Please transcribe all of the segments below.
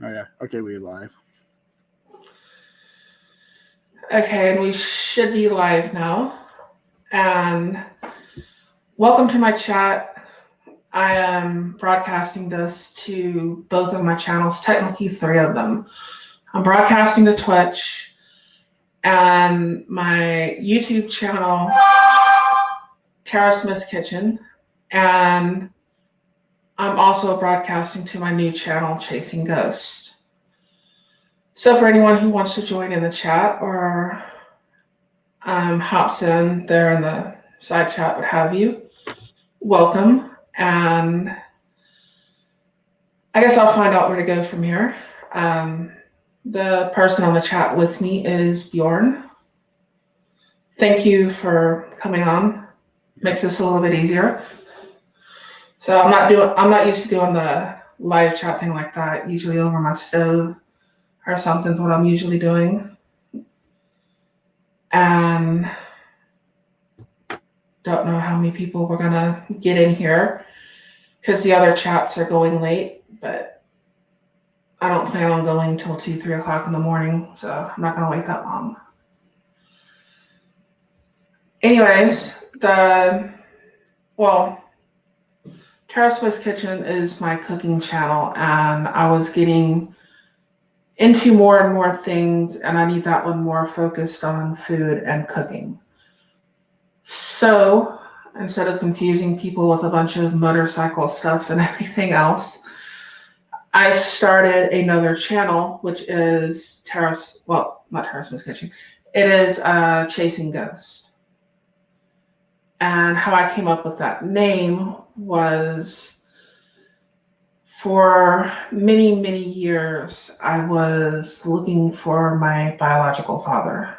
Oh yeah. Okay, we're live. Okay, and we should be live now. And welcome to my chat. I am broadcasting this to both of my channels, technically three of them. I'm broadcasting to Twitch and my YouTube channel, Tara Smith's Kitchen, and I'm also broadcasting to my new channel, Chasing Ghost. So for anyone who wants to join in the chat or hops in there in the side chat, what have you, welcome. And I guess I'll find out where to go from here. The person on the chat with me is Bjorn. Thank you for coming on. Makes this a little bit easier. So I'm not used to doing the live chat thing like that. Usually over my stove or something's what I'm usually doing. And don't know how many people we're gonna get in here because the other chats are going late, but I don't plan on going till 2, 3 o'clock in the morning, so I'm not gonna wait that long. Anyways, Tara Smith's Kitchen is my cooking channel, and I was getting into more and more things, and I need that one more focused on food and cooking. So instead of confusing people with a bunch of motorcycle stuff and everything else, I started another channel, which is not Tara Smith's Kitchen. It is Chasing Ghost. And how I came up with that name was for many, many years, I was looking for my biological father.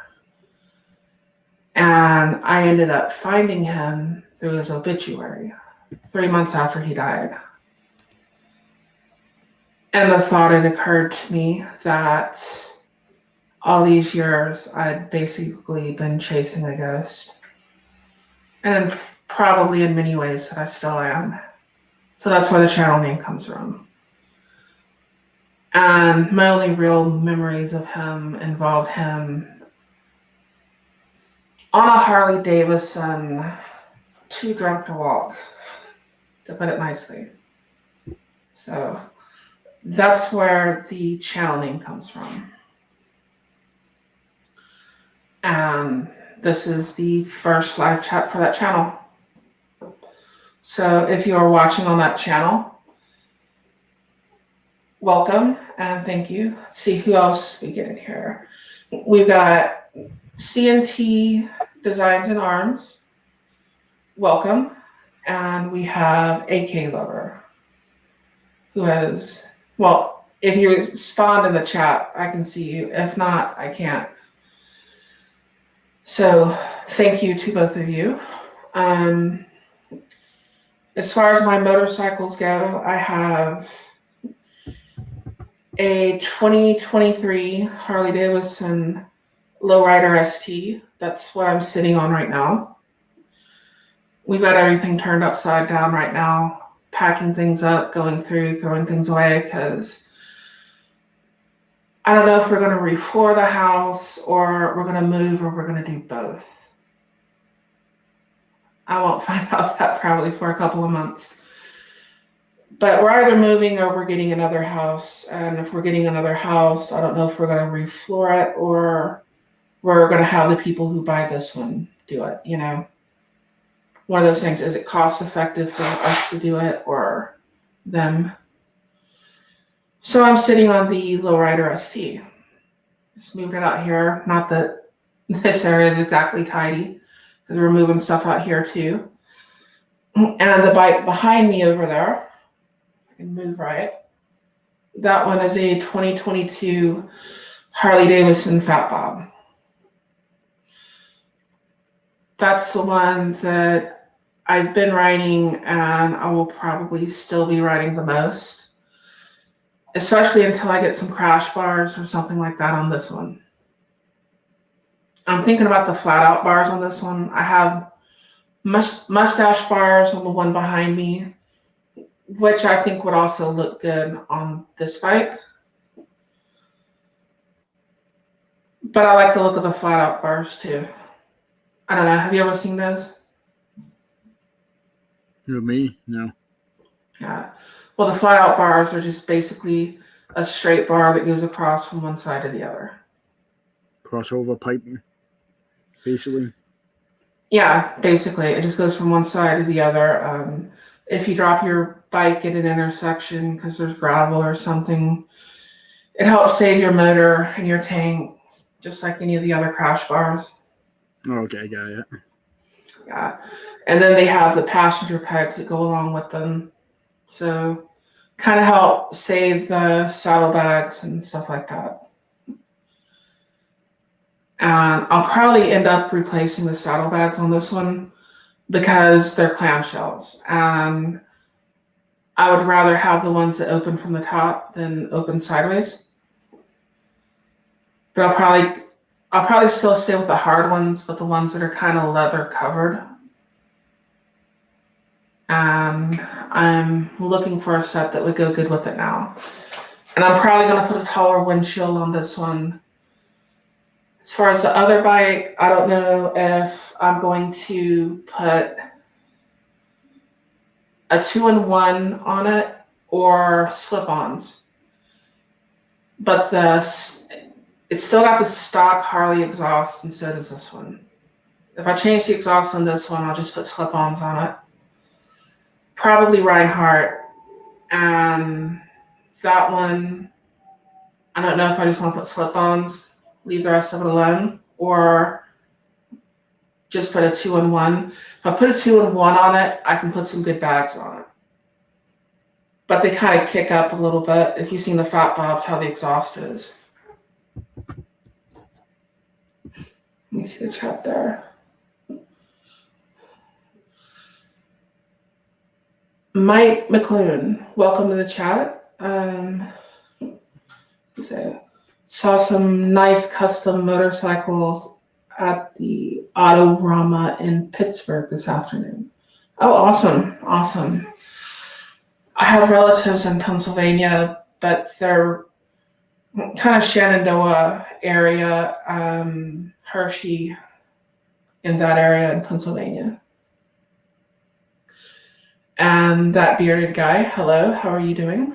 And I ended up finding him through his obituary 3 months after he died. And the thought had occurred to me that all these years I'd basically been chasing a ghost. And probably in many ways that I still am. So that's where the channel name comes from. And my only real memories of him involved him on a Harley Davidson, too drunk to walk, to put it nicely. So that's where the channel name comes from. And this is the first live chat for that channel. So if you are watching on that channel, welcome and thank you. Let's see who else we get in here. We've got CNT Designs and Arms. Welcome. And we have AK Lover, who has, if you respond in the chat, I can see you. If not, I can't. So thank you to both of you. As far as my motorcycles go, I have a 2023 Harley Davidson Lowrider ST. That's what I'm sitting on right now. We've got everything turned upside down right now, packing things up, going through, throwing things away, because I don't know if we're going to refloor the house or we're going to move or we're going to do both. I won't find out that probably for a couple of months. But we're either moving or we're getting another house. And if we're getting another house, I don't know if we're going to refloor it or we're going to have the people who buy this one do it, you know. One of those things, is it cost effective for us to do it or them? So I'm sitting on the Lowrider ST. Just moved it out here. Not that this area is exactly tidy, because we're moving stuff out here too. And the bike behind me over there, I can move right. That one is a 2022 Harley Davidson Fat Bob. That's the one that I've been riding and I will probably still be riding the most, especially until I get some crash bars or something like that on this one. I'm thinking about the flat out bars on this one. I have mustache bars on the one behind me, which I think would also look good on this bike. But I like the look of the flat out bars too. I don't know. Have you ever seen those? Me? No. Yeah. Well, the flat out bars are just basically a straight bar that goes across from one side to the other. Crossover pipe, basically. Yeah, basically, it just goes from one side to the other. If you drop your bike at an intersection because there's gravel or something, it helps save your motor and your tank, just like any of the other crash bars. Okay, got it. Yeah. And then they have the passenger pegs that go along with them. So kind of help save the saddlebags and stuff like that. And I'll probably end up replacing the saddlebags on this one because they're clamshells. And I would rather have the ones that open from the top than open sideways. But I'll probably still stay with the hard ones, but the ones that are kind of leather covered. And I'm looking for a set that would go good with it now. And I'm probably going to put a taller windshield on this one. As far as the other bike, I don't know if I'm going to put a 2-in-1 on it or slip-ons. But it's still got the stock Harley exhaust, and so does this one. If I change the exhaust on this one, I'll just put slip-ons on it. Probably Reinhardt. And that one, I don't know if I just want to put slip-ons, leave the rest of it alone, or just put a 2-in-1. If I put a 2-in-1 on it, I can put some good bags on it. But they kind of kick up a little bit. If you've seen the Fat Bobs, how the exhaust is. Let me see the chat there. Mike McLoone, welcome to the chat. So, saw some nice custom motorcycles at the Autorama in Pittsburgh this afternoon. Oh, awesome, awesome. I have relatives in Pennsylvania, but they're kind of Shenandoah area, Hershey, in that area in Pennsylvania. And that bearded guy, hello, how are you doing?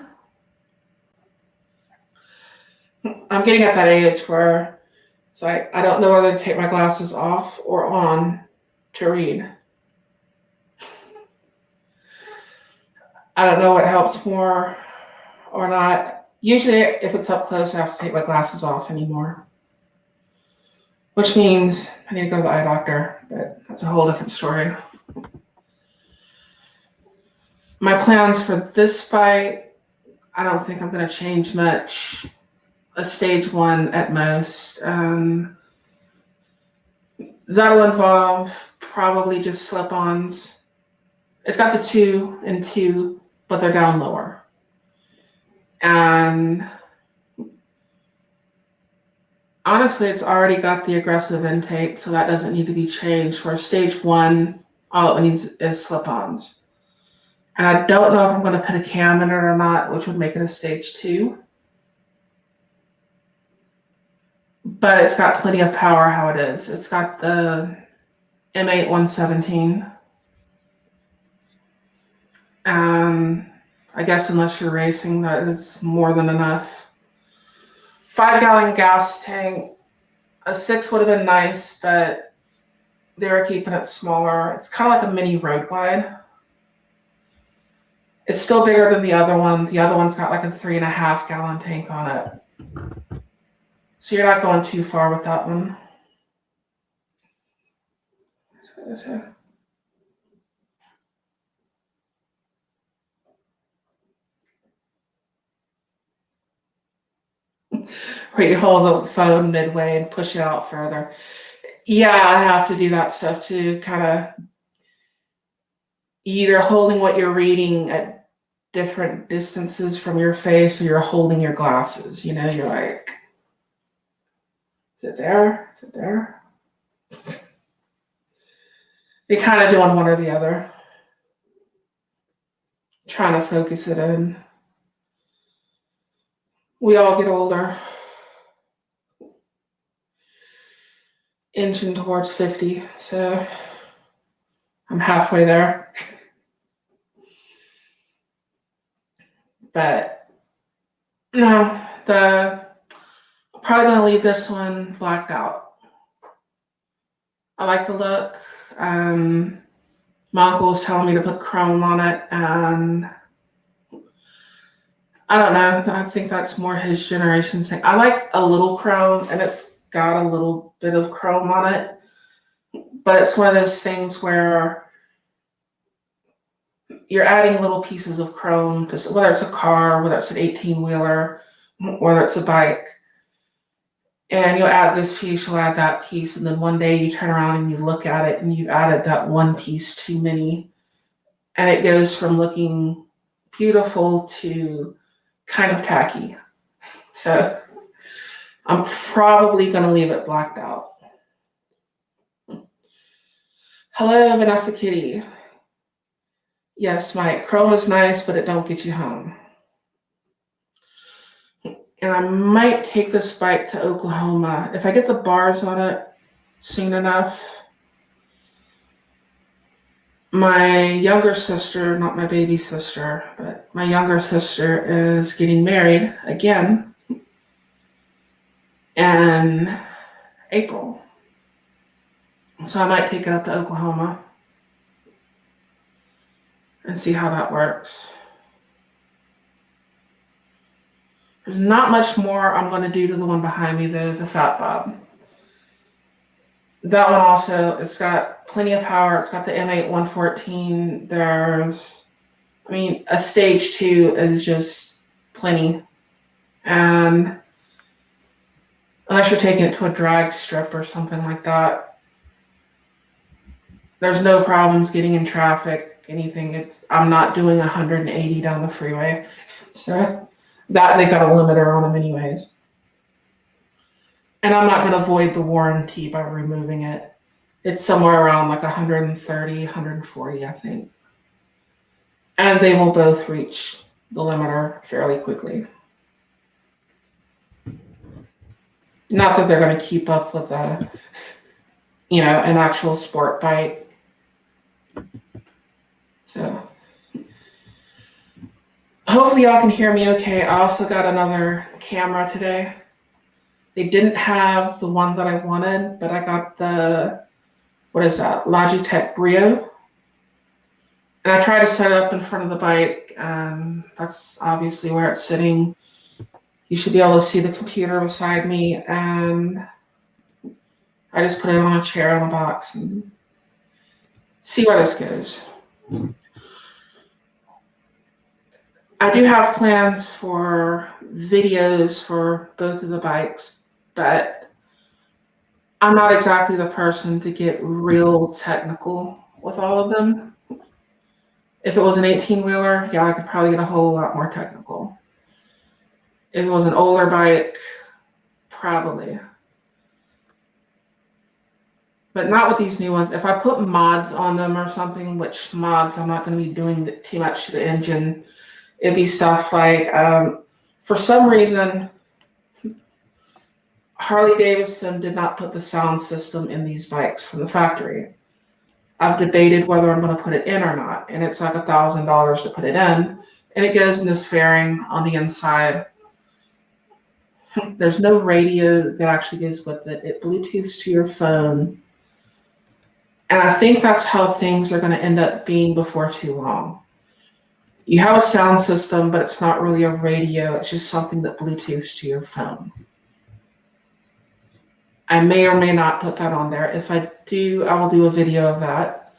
I'm getting at that age where it's like I don't know whether to take my glasses off or on to read. I don't know what helps more or not. Usually, if it's up close, I have to take my glasses off anymore. Which means I need to go to the eye doctor, but that's a whole different story. My plans for this bike, I don't think I'm going to change much. A stage 1 at most. That'll involve probably just slip-ons. It's got the 2-in-2, but they're down lower. And honestly, it's already got the aggressive intake, so that doesn't need to be changed. For stage 1, all it needs is slip-ons. And I don't know if I'm going to put a cam in it or not, which would make it a stage 2. But it's got plenty of power how it is. It's got the M8 117. I guess unless you're racing, that is more than enough. 5-gallon gas tank. A 6 would have been nice, but they were keeping it smaller. It's kind of like a mini road glide. It's still bigger than the other one. The other one's got like a 3.5-gallon tank on it. So you're not going too far with that one. Where you hold the phone midway and push it out further. Yeah, I have to do that stuff too, kind of either holding what you're reading at different distances from your face, or you're holding your glasses. You know, you're like, is it there? Is it there? You're kind of doing one or the other. Trying to focus it in. We all get older. inching towards 50, so I'm halfway there. But no, I'm probably gonna leave this one blacked out. I like the look. My uncle was telling me to put chrome on it, and I don't know. I think that's more his generation's thing. I like a little chrome, and it's got a little bit of chrome on it, but it's one of those things where you're adding little pieces of chrome, just whether it's a car, whether it's an 18-wheeler, whether it's a bike. And you'll add this piece, you'll add that piece, and then one day you turn around and you look at it and you've added that one piece too many. And it goes from looking beautiful to kind of tacky. So I'm probably going to leave it blacked out. Hello, Vanessa Kitty. Yes, Mike, chrome is nice, but it don't get you home. And I might take this bike to Oklahoma. If I get the bars on it soon enough. My younger sister, not my baby sister, but my younger sister is getting married again in April. So I might take it up to Oklahoma and see how that works. There's not much more I'm going to do to the one behind me, the Fat Bob. That one also, it's got plenty of power. It's got the M8 114. A stage 2 is just plenty. And unless you're taking it to a drag strip or something like that, there's no problems getting in traffic, anything. I'm not doing 180 down the freeway. So that they got a limiter on them anyways. And I'm not going to void the warranty by removing it. It's somewhere around like 130, 140, I think. And they will both reach the limiter fairly quickly. Not that they're going to keep up with an actual sport bike. So hopefully y'all can hear me okay. I also got another camera today. They didn't have the one that I wanted, but I got the, Logitech Brio. And I tried to set it up in front of the bike, and that's obviously where it's sitting. You should be able to see the computer beside me, and I just put it on a chair on a box and see where this goes. I do have plans for videos for both of the bikes, but I'm not exactly the person to get real technical with all of them. If it was an 18-wheeler, yeah, I could probably get a whole lot more technical. If it was an older bike, probably. But not with these new ones. If I put mods on them or something, which mods I'm not going to be doing too much to the engine, it'd be stuff like, for some reason, Harley Davidson did not put the sound system in these bikes from the factory. I've debated whether I'm going to put it in or not, and it's like $1,000 to put it in, and it goes in this fairing on the inside. There's no radio that actually goes with it. It Bluetooths to your phone, and I think that's how things are going to end up being before too long. You have a sound system, but it's not really a radio. It's just something that Bluetooths to your phone. I may or may not put that on there. If I do, I will do a video of that.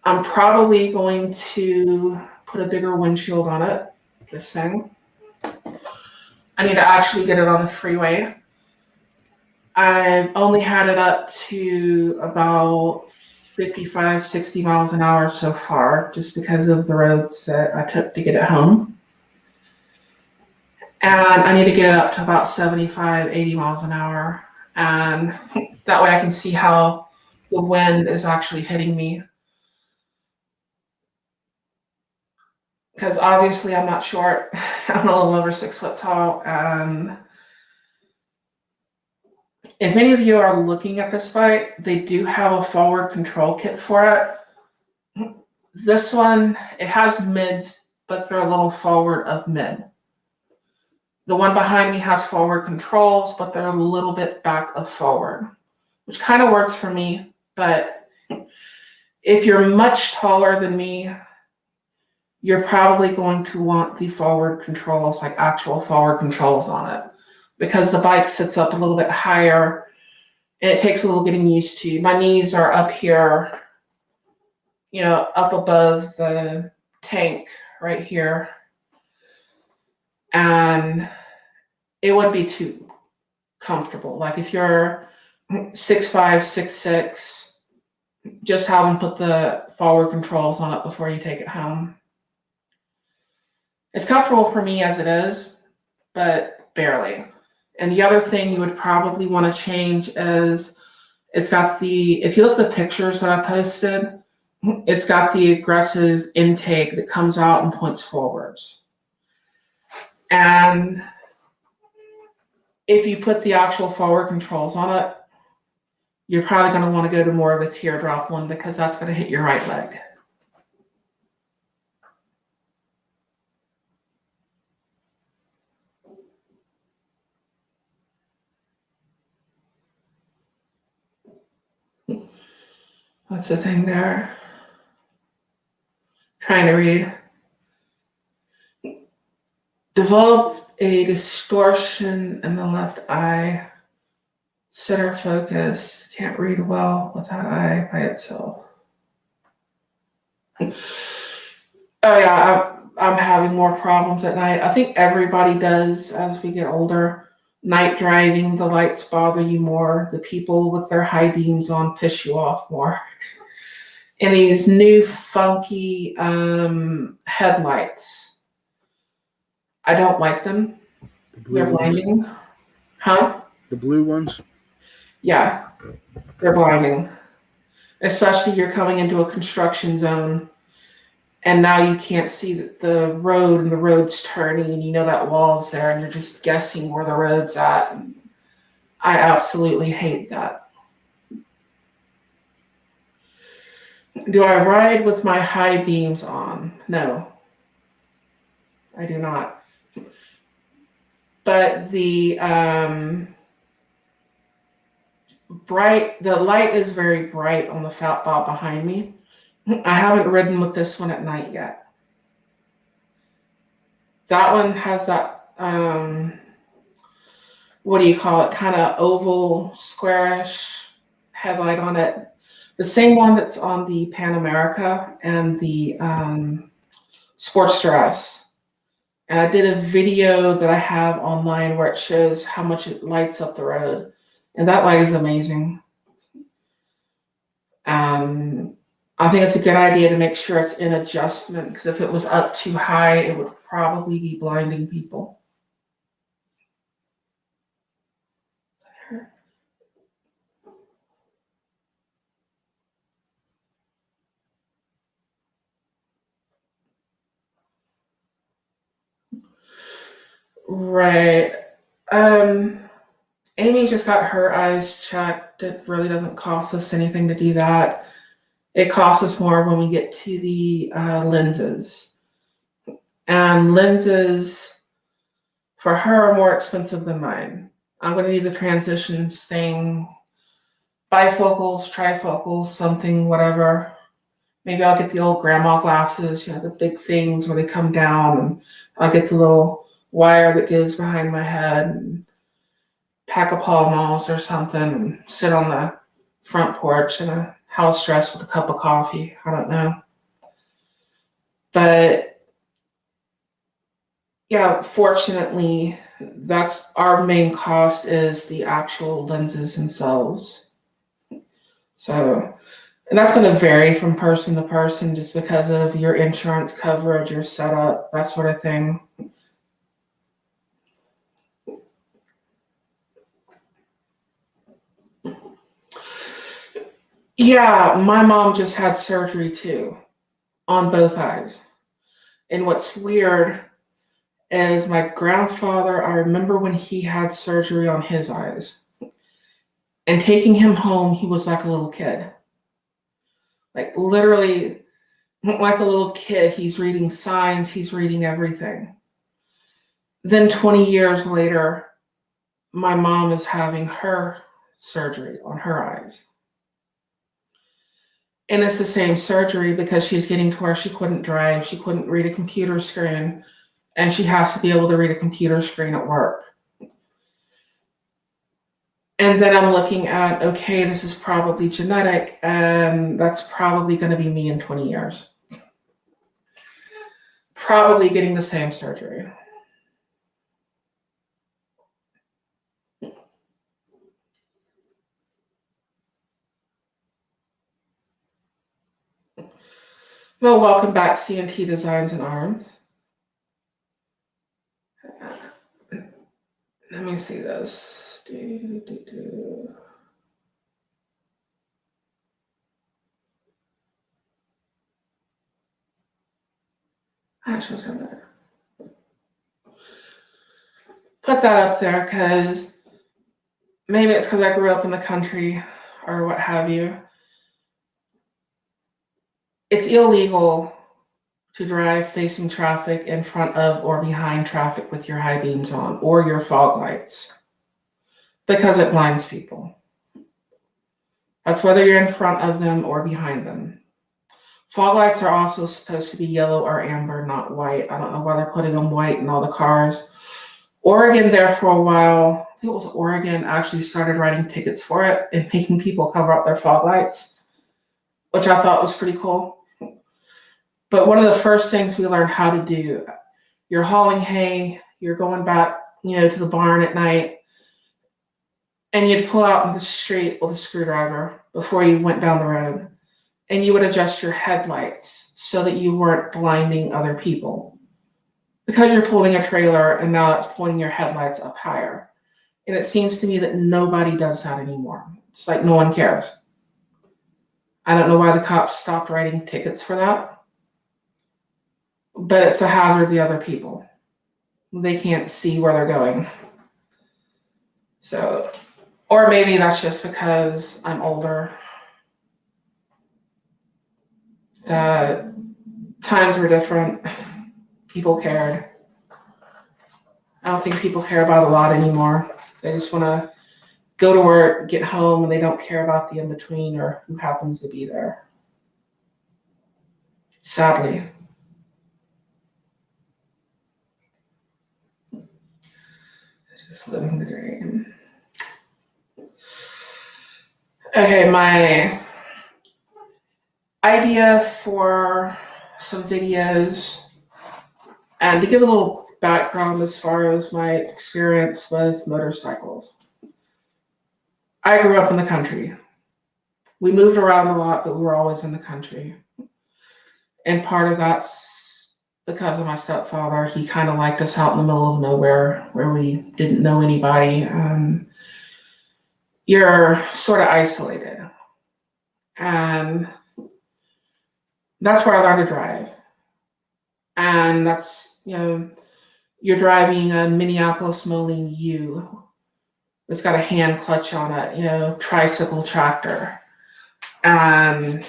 I'm probably going to put a bigger windshield on it, this thing. I need to actually get it on the freeway. I've only had it up to about 55, 60 miles an hour so far, just because of the roads that I took to get it home. And I need to get it up to about 75, 80 miles an hour. And that way I can see how the wind is actually hitting me. Because obviously I'm not short. I'm a little over 6 foot tall. And If any of you are looking at this bike, they do have a forward control kit for it. This one, it has mids, but they're a little forward of mid. The one behind me has forward controls, but they're a little bit back of forward, which kind of works for me. But if you're much taller than me, you're probably going to want the forward controls, like actual forward controls on it, because the bike sits up a little bit higher and it takes a little getting used to. My knees are up here, up above the tank right here. And it wouldn't be too comfortable. Like if you're 6'5", 6'6", just have them put the forward controls on it before you take it home. It's comfortable for me as it is, but barely. And the other thing you would probably want to change is it's got if you look at the pictures that I posted, it's got the aggressive intake that comes out and points forwards. And if you put the actual forward controls on it, you're probably going to want to go to more of a teardrop one because that's going to hit your right leg. What's the thing there? Trying to read. Develop a distortion in the left eye. Center focus. Can't read well with that eye by itself. Oh yeah, I'm having more problems at night. I think everybody does as we get older. Night driving, the lights bother you more. The people with their high beams on piss you off more. And these new funky headlights, I don't like them. They're blinding. Huh? The blue ones? Yeah, they're blinding. Especially you're coming into a construction zone and now you can't see the road and the road's turning and that wall's there and you're just guessing where the road's at. And I absolutely hate that. Do I ride with my high beams on? No, I do not. But the light is very bright on the fat ball behind me. I haven't ridden with this one at night yet. That one has that, what do you call it? Kind of oval, squarish headlight on it. The same one that's on the Pan America and the Sportster S. And I did a video that I have online where it shows how much it lights up the road. And that light is amazing. I think it's a good idea to make sure it's in adjustment because if it was up too high, it would probably be blinding people. Right. Amy just got her eyes checked. It really doesn't cost us anything to do that. It costs us more when we get to the lenses. And lenses for her are more expensive than mine. I'm going to do the transitions thing, bifocals, trifocals, something, whatever. Maybe I'll get the old grandma glasses, the big things where they come down, and I'll get the little wire that goes behind my head and pack a Pall Malls or something and sit on the front porch in a house dress with a cup of coffee. I don't know. But yeah, fortunately, that's our main cost is the actual lenses themselves. So, and that's going to vary from person to person just because of your insurance coverage, your setup, that sort of thing. Yeah, my mom just had surgery too, on both eyes. And what's weird is my grandfather, I remember when he had surgery on his eyes. And taking him home, he was like a little kid. Like literally like a little kid. He's reading signs, he's reading everything. Then 20 years later, my mom is having her surgery on her eyes. And it's the same surgery because she's getting to where she couldn't drive, she couldn't read a computer screen, and she has to be able to read a computer screen at work. And then I'm looking at, okay, this is probably genetic, and that's probably going to be me in 20 years. Probably getting the same surgery. Well, welcome back, CNT Designs and Arms. Let me see this. Actually, put that up there because maybe it's because I grew up in the country or what have you. It's illegal to drive facing traffic in front of or behind traffic with your high beams on or your fog lights because it blinds people. That's whether you're in front of them or behind them. Fog lights are also supposed to be yellow or amber, not white. I don't know why they're putting them white in all the cars. Oregon there for a while, I think it was Oregon, actually started writing tickets for it and making people cover up their fog lights, which I thought was pretty cool. But one of the first things we learned how to do, you're hauling hay, you're going back, to the barn at night, and you'd pull out into the street with a screwdriver before you went down the road, and you would adjust your headlights so that you weren't blinding other people. Because you're pulling a trailer and now it's pointing your headlights up higher. And it seems to me that nobody does that anymore. It's like no one cares. I don't know why the cops stopped writing tickets for that. But it's a hazard to other people. They can't see where they're going. So, or maybe that's just because I'm older. Times were different. People cared. I don't think people care about a lot anymore. They just want to go to work, get home, and they don't care about the in-between or who happens to be there. Sadly. Just living the dream. Okay, my idea for some videos, and to give a little background as far as my experience with motorcycles. I grew up in the country. We moved around a lot, but we were always in the country. And part of that's because of my stepfather. He kind of liked us out in the middle of nowhere where we didn't know anybody. You're sort of isolated. And that's where I learned to drive. And that's, you're driving a Minneapolis Moline U. It's got a hand clutch on it, tricycle tractor. And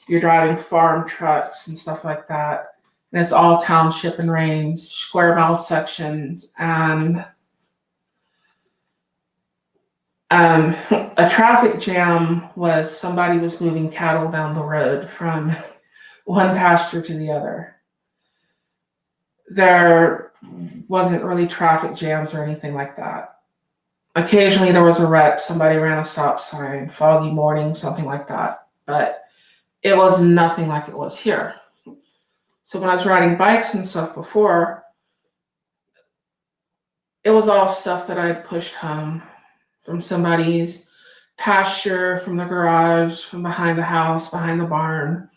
you're driving farm trucks and stuff like that. And it's all township and range, square mile sections. And a traffic jam was somebody was moving cattle down the road from one pasture to the other. There wasn't really traffic jams or anything like that. Occasionally there was a wreck, somebody ran a stop sign, foggy morning, something like that. But it was nothing like it was here. So when I was riding bikes and stuff before, it was all stuff that I had pushed home from somebody's pasture, from the garage, from behind the house, behind the barn.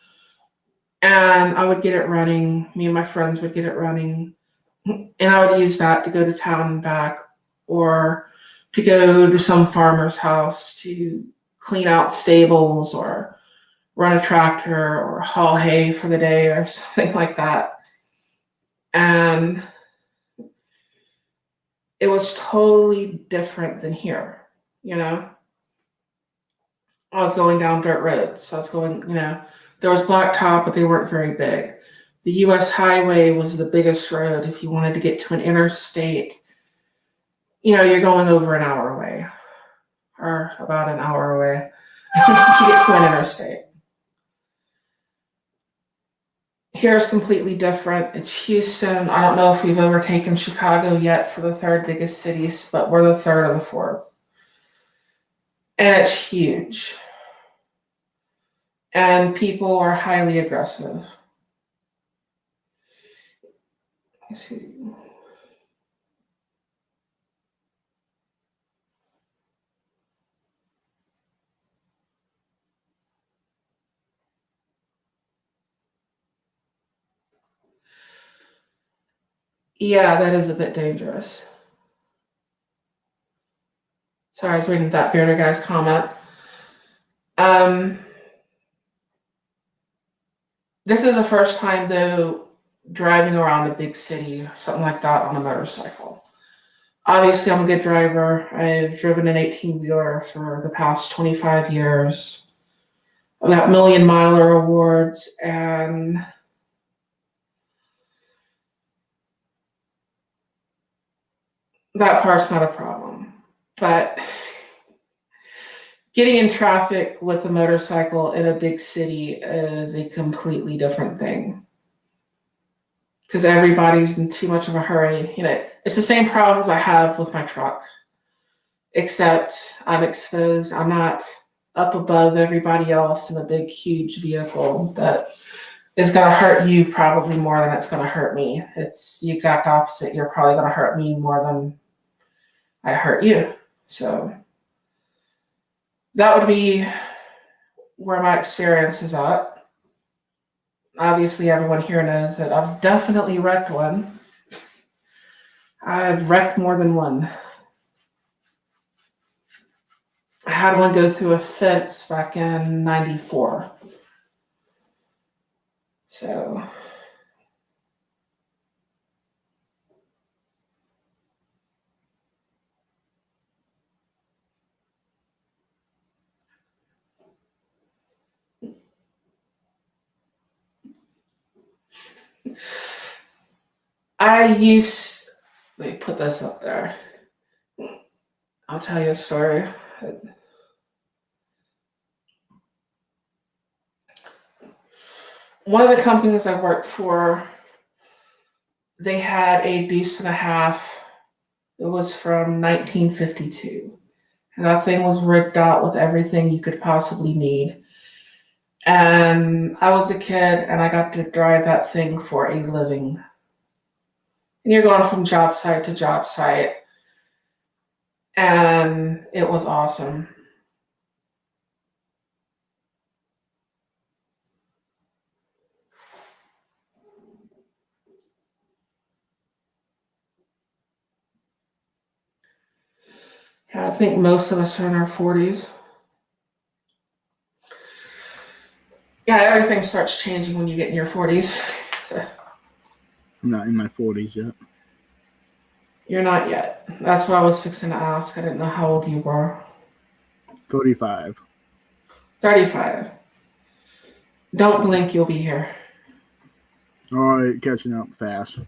And I would get it running. Me and my friends would get it running. And I would use that to go to town and back, or to go to some farmer's house to clean out stables or run a tractor or haul hay for the day or something like that. And it was totally different than here, I was going down dirt roads. So I was going, there was blacktop, but they weren't very big. The US highway was the biggest road. If you wanted to get to an interstate, you're going over an hour away, or about an hour away to get to an interstate. Here's completely different. It's Houston. I don't know if we've overtaken Chicago yet for the third biggest cities, but we're the third or the fourth. And it's huge. And people are highly aggressive. Let's see. Yeah, that is a bit dangerous. Sorry, I was reading that bearded guy's comment. This is the first time, though, driving around a big city, something like that, on a motorcycle. Obviously, I'm a good driver. I've driven an 18-wheeler for the past 25 years. I've got Million Miler awards, and that part's not a problem. But getting in traffic with a motorcycle in a big city is a completely different thing. Because everybody's in too much of a hurry. It's the same problems I have with my truck, except I'm exposed. I'm not up above everybody else in a big, huge vehicle that is going to hurt you probably more than it's going to hurt me. It's the exact opposite. You're probably going to hurt me more than I hurt you. So that would be where my experience is at. Obviously, everyone here knows that I've definitely wrecked one. I've wrecked more than one. I had one go through a fence back in '94. So let me put this up there. I'll tell you a story. One of the companies I worked for, they had a Deuce and a Half. It was from 1952. And that thing was rigged out with everything you could possibly need. And I was a kid, and I got to drive that thing for a living. And you're going from job site to job site. And it was awesome. Yeah, I think most of us are in our 40s. Yeah, everything starts changing when you get in your 40s. So, I'm not in my 40s yet. you're not yet. That's what I was fixing to ask. I didn't know how old you were. 35. 35. Don't blink, you'll be here. All right, catching up fast.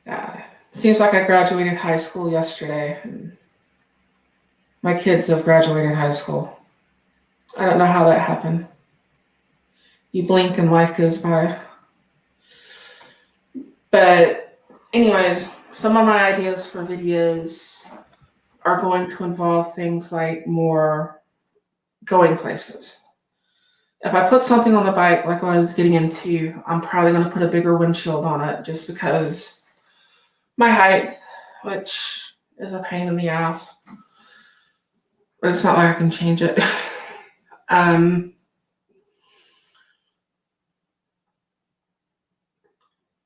Yeah. Seems like I graduated high school yesterday. And my kids have graduated high school. I don't know how that happened. You blink and life goes by. But anyways, some of my ideas for videos are going to involve things like more going places. If I put something on the bike like I was getting into, I'm probably going to put a bigger windshield on it just because my height, which is a pain in the ass, but it's not like I can change it.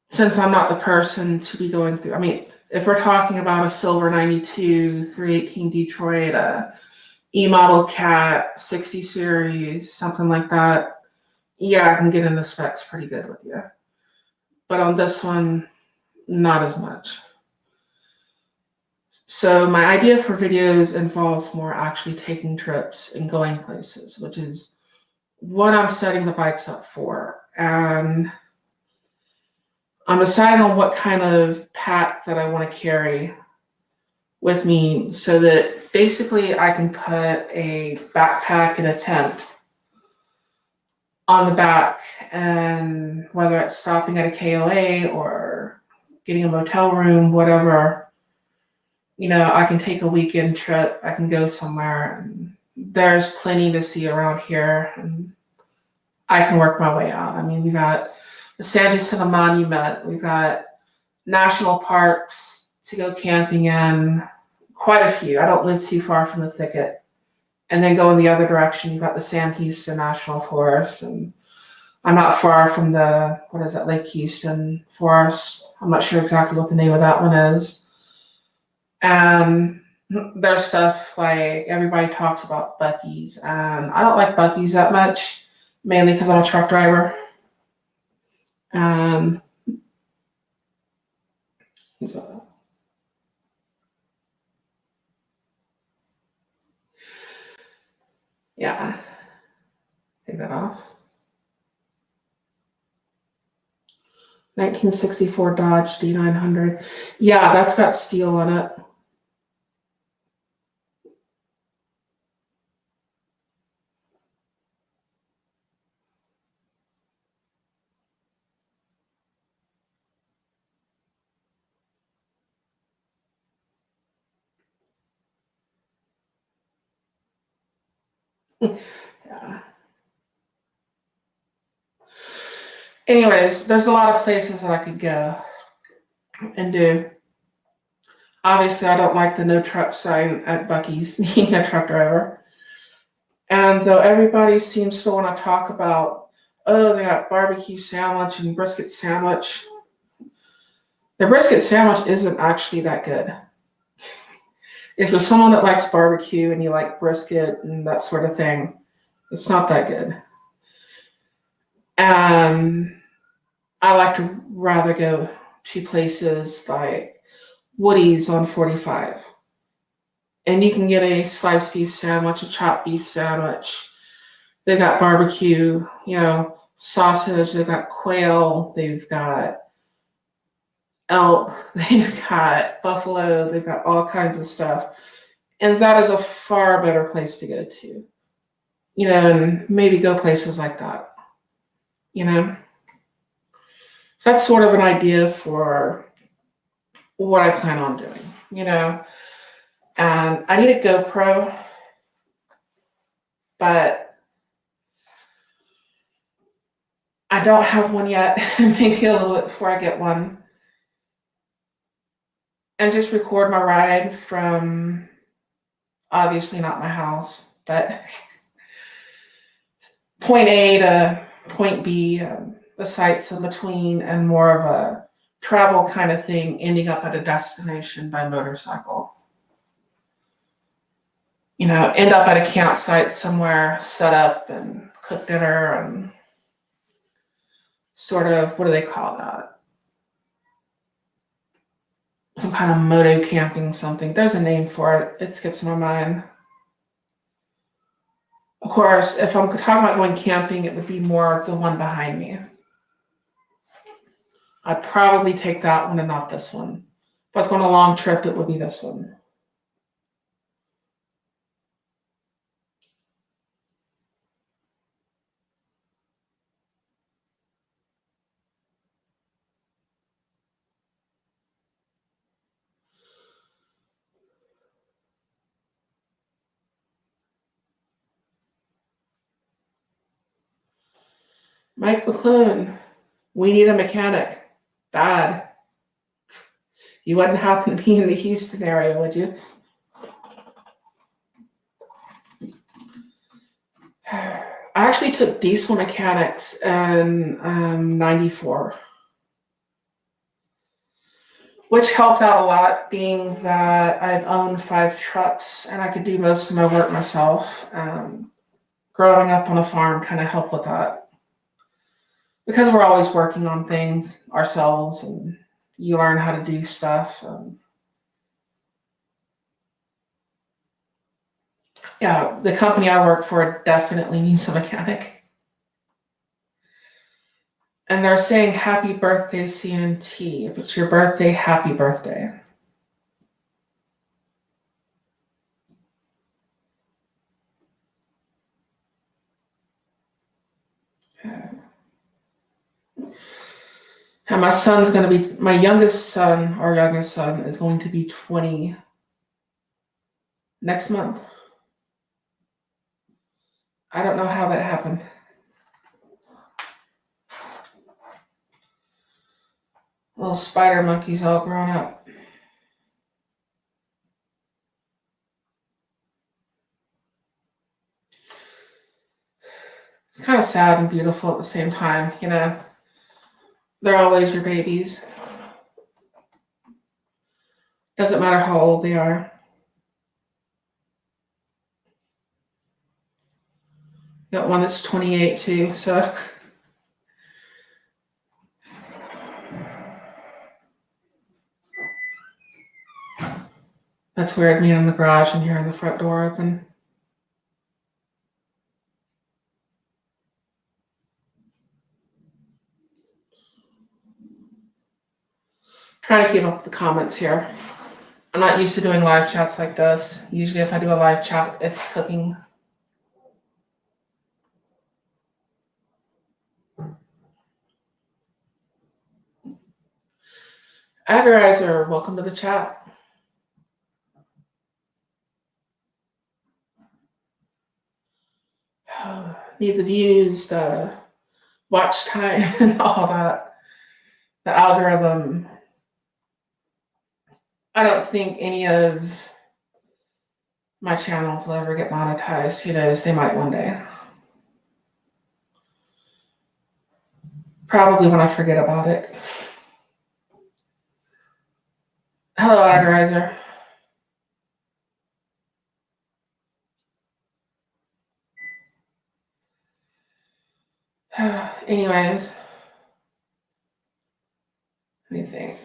Since I'm not the person to be going through, if we're talking about a silver 92, 318 Detroit, E-model Cat, 60 series, something like that, yeah, I can get in the specs pretty good with you. But on this one, not as much. So my idea for videos involves more actually taking trips and going places, which is what I'm setting the bikes up for. And I'm deciding on what kind of pack that I want to carry with me so that basically I can put a backpack and a tent on the back, and whether it's stopping at a KOA or getting a motel room, whatever, I can take a weekend trip, I can go somewhere, and there's plenty to see around here, and I can work my way out. I mean, we got the San Jacinto Monument, we've got national parks to go camping in, quite a few. I don't live too far from the thicket. And then go in the other direction, you've got the Sam Houston National Forest, and I'm not far from the, Lake Houston Forest. I'm not sure exactly what the name of that one is. And there's stuff like everybody talks about Buc-ee's, and I don't like Buc-ee's that much, mainly because I'm a truck driver. And so, yeah, take that off. 1964 Dodge D900. Yeah, that's got steel on it. Yeah. Anyways, there's a lot of places that I could go and do. Obviously, I don't like the no truck sign at Buc-ee's, being a truck driver. And though everybody seems to want to talk about, oh, they got barbecue sandwich and brisket sandwich, the brisket sandwich isn't actually that good. If you're someone that likes barbecue and you like brisket and that sort of thing, it's not that good. And I like to rather go to places like Woody's on 45. And you can get a sliced beef sandwich, a chopped beef sandwich. They've got barbecue, sausage. They've got quail. They've got elk. They've got buffalo. They've got all kinds of stuff. And that is a far better place to go to, and maybe go places like that, So that's sort of an idea for what I plan on doing, And I need a GoPro, but I don't have one yet. Maybe a little bit before I get one. And just record my ride from, obviously not my house, but point A to point B, the sites in between, and more of a travel kind of thing, ending up at a destination by motorcycle. End up at a campsite somewhere, set up and cook dinner and sort of, what do they call that? Some kind of moto camping something. There's a name for it. It skips my mind. Of course, if I'm talking about going camping, it would be more the one behind me. I'd probably take that one and not this one. If I was going on a long trip, it would be this one. Mike McClune, we need a mechanic. Bad. You wouldn't happen to be in the Houston area, would you? I actually took diesel mechanics in 94, which helped out a lot, being that I've owned 5 trucks and I could do most of my work myself. Growing up on a farm kind of helped with that, because we're always working on things ourselves and you learn how to do stuff. Yeah, the company I work for definitely needs a mechanic. And they're saying happy birthday, CNT. If it's your birthday, happy birthday. And my youngest son, our youngest son, is going to be 20 next month. I don't know how that happened. Little spider monkey's all grown up. It's kind of sad and beautiful at the same time, you know. They're always your babies. Doesn't matter how old they are. Got one that's 28 too, so. That's weird, me in the garage and hearing the front door open. Trying to keep up with the comments here. I'm not used to doing live chats like this. Usually if I do a live chat, it's cooking. Agorizer, welcome to the chat. Need the views, the watch time, and all that. The algorithm. I don't think any of my channels will ever get monetized. Who knows? They might one day. Probably when I forget about it. Hello, Agorizer. Anyways, let me think.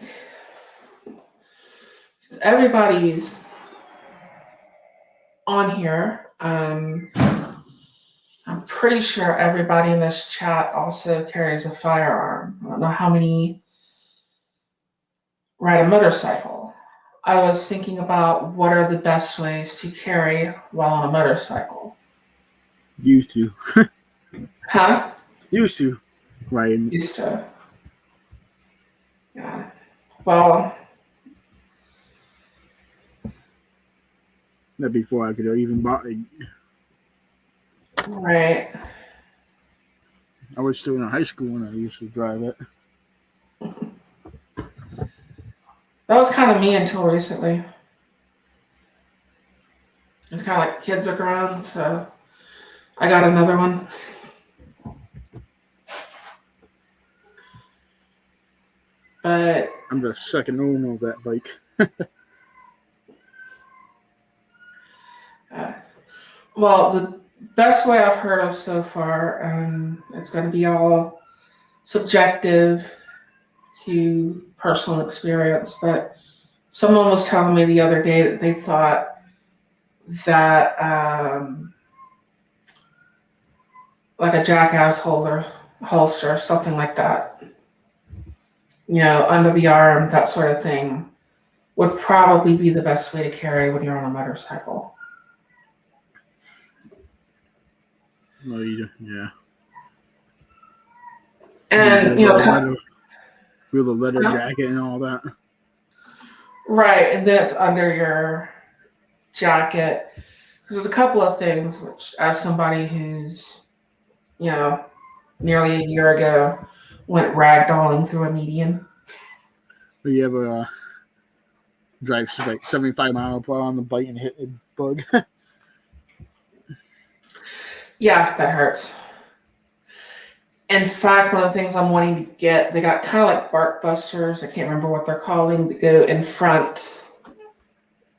Since everybody's on here, I'm pretty sure everybody in this chat also carries a firearm. I don't know how many ride a motorcycle. I was thinking about what are the best ways to carry while on a motorcycle. Used to. Huh? Used to. Riding. Used to. Yeah. Well, That before I could even buy it. right. I was still in high school when I used to drive it. That was kind of me until recently. It's kind of like kids are grown, so I got another one. But I'm the second owner of that bike. well, the best way I've heard of so far, it's going to be all subjective to personal experience, but someone was telling me the other day that they thought that like a jackass holster, something like that, you know, under the arm, that sort of thing, would probably be the best way to carry when you're on a motorcycle. Yeah. And, you know, with a leather jacket and all that. Right, and then it's under your jacket. There's a couple of things which, as somebody who's, you know, nearly a year ago went ragdolling through a median. But you ever drive like 75 miles per hour on the bike and hit a bug? Yeah, that hurts. In fact, one of the things I'm wanting to get, they got kind of like bark busters. I can't remember what they're calling, that go in front.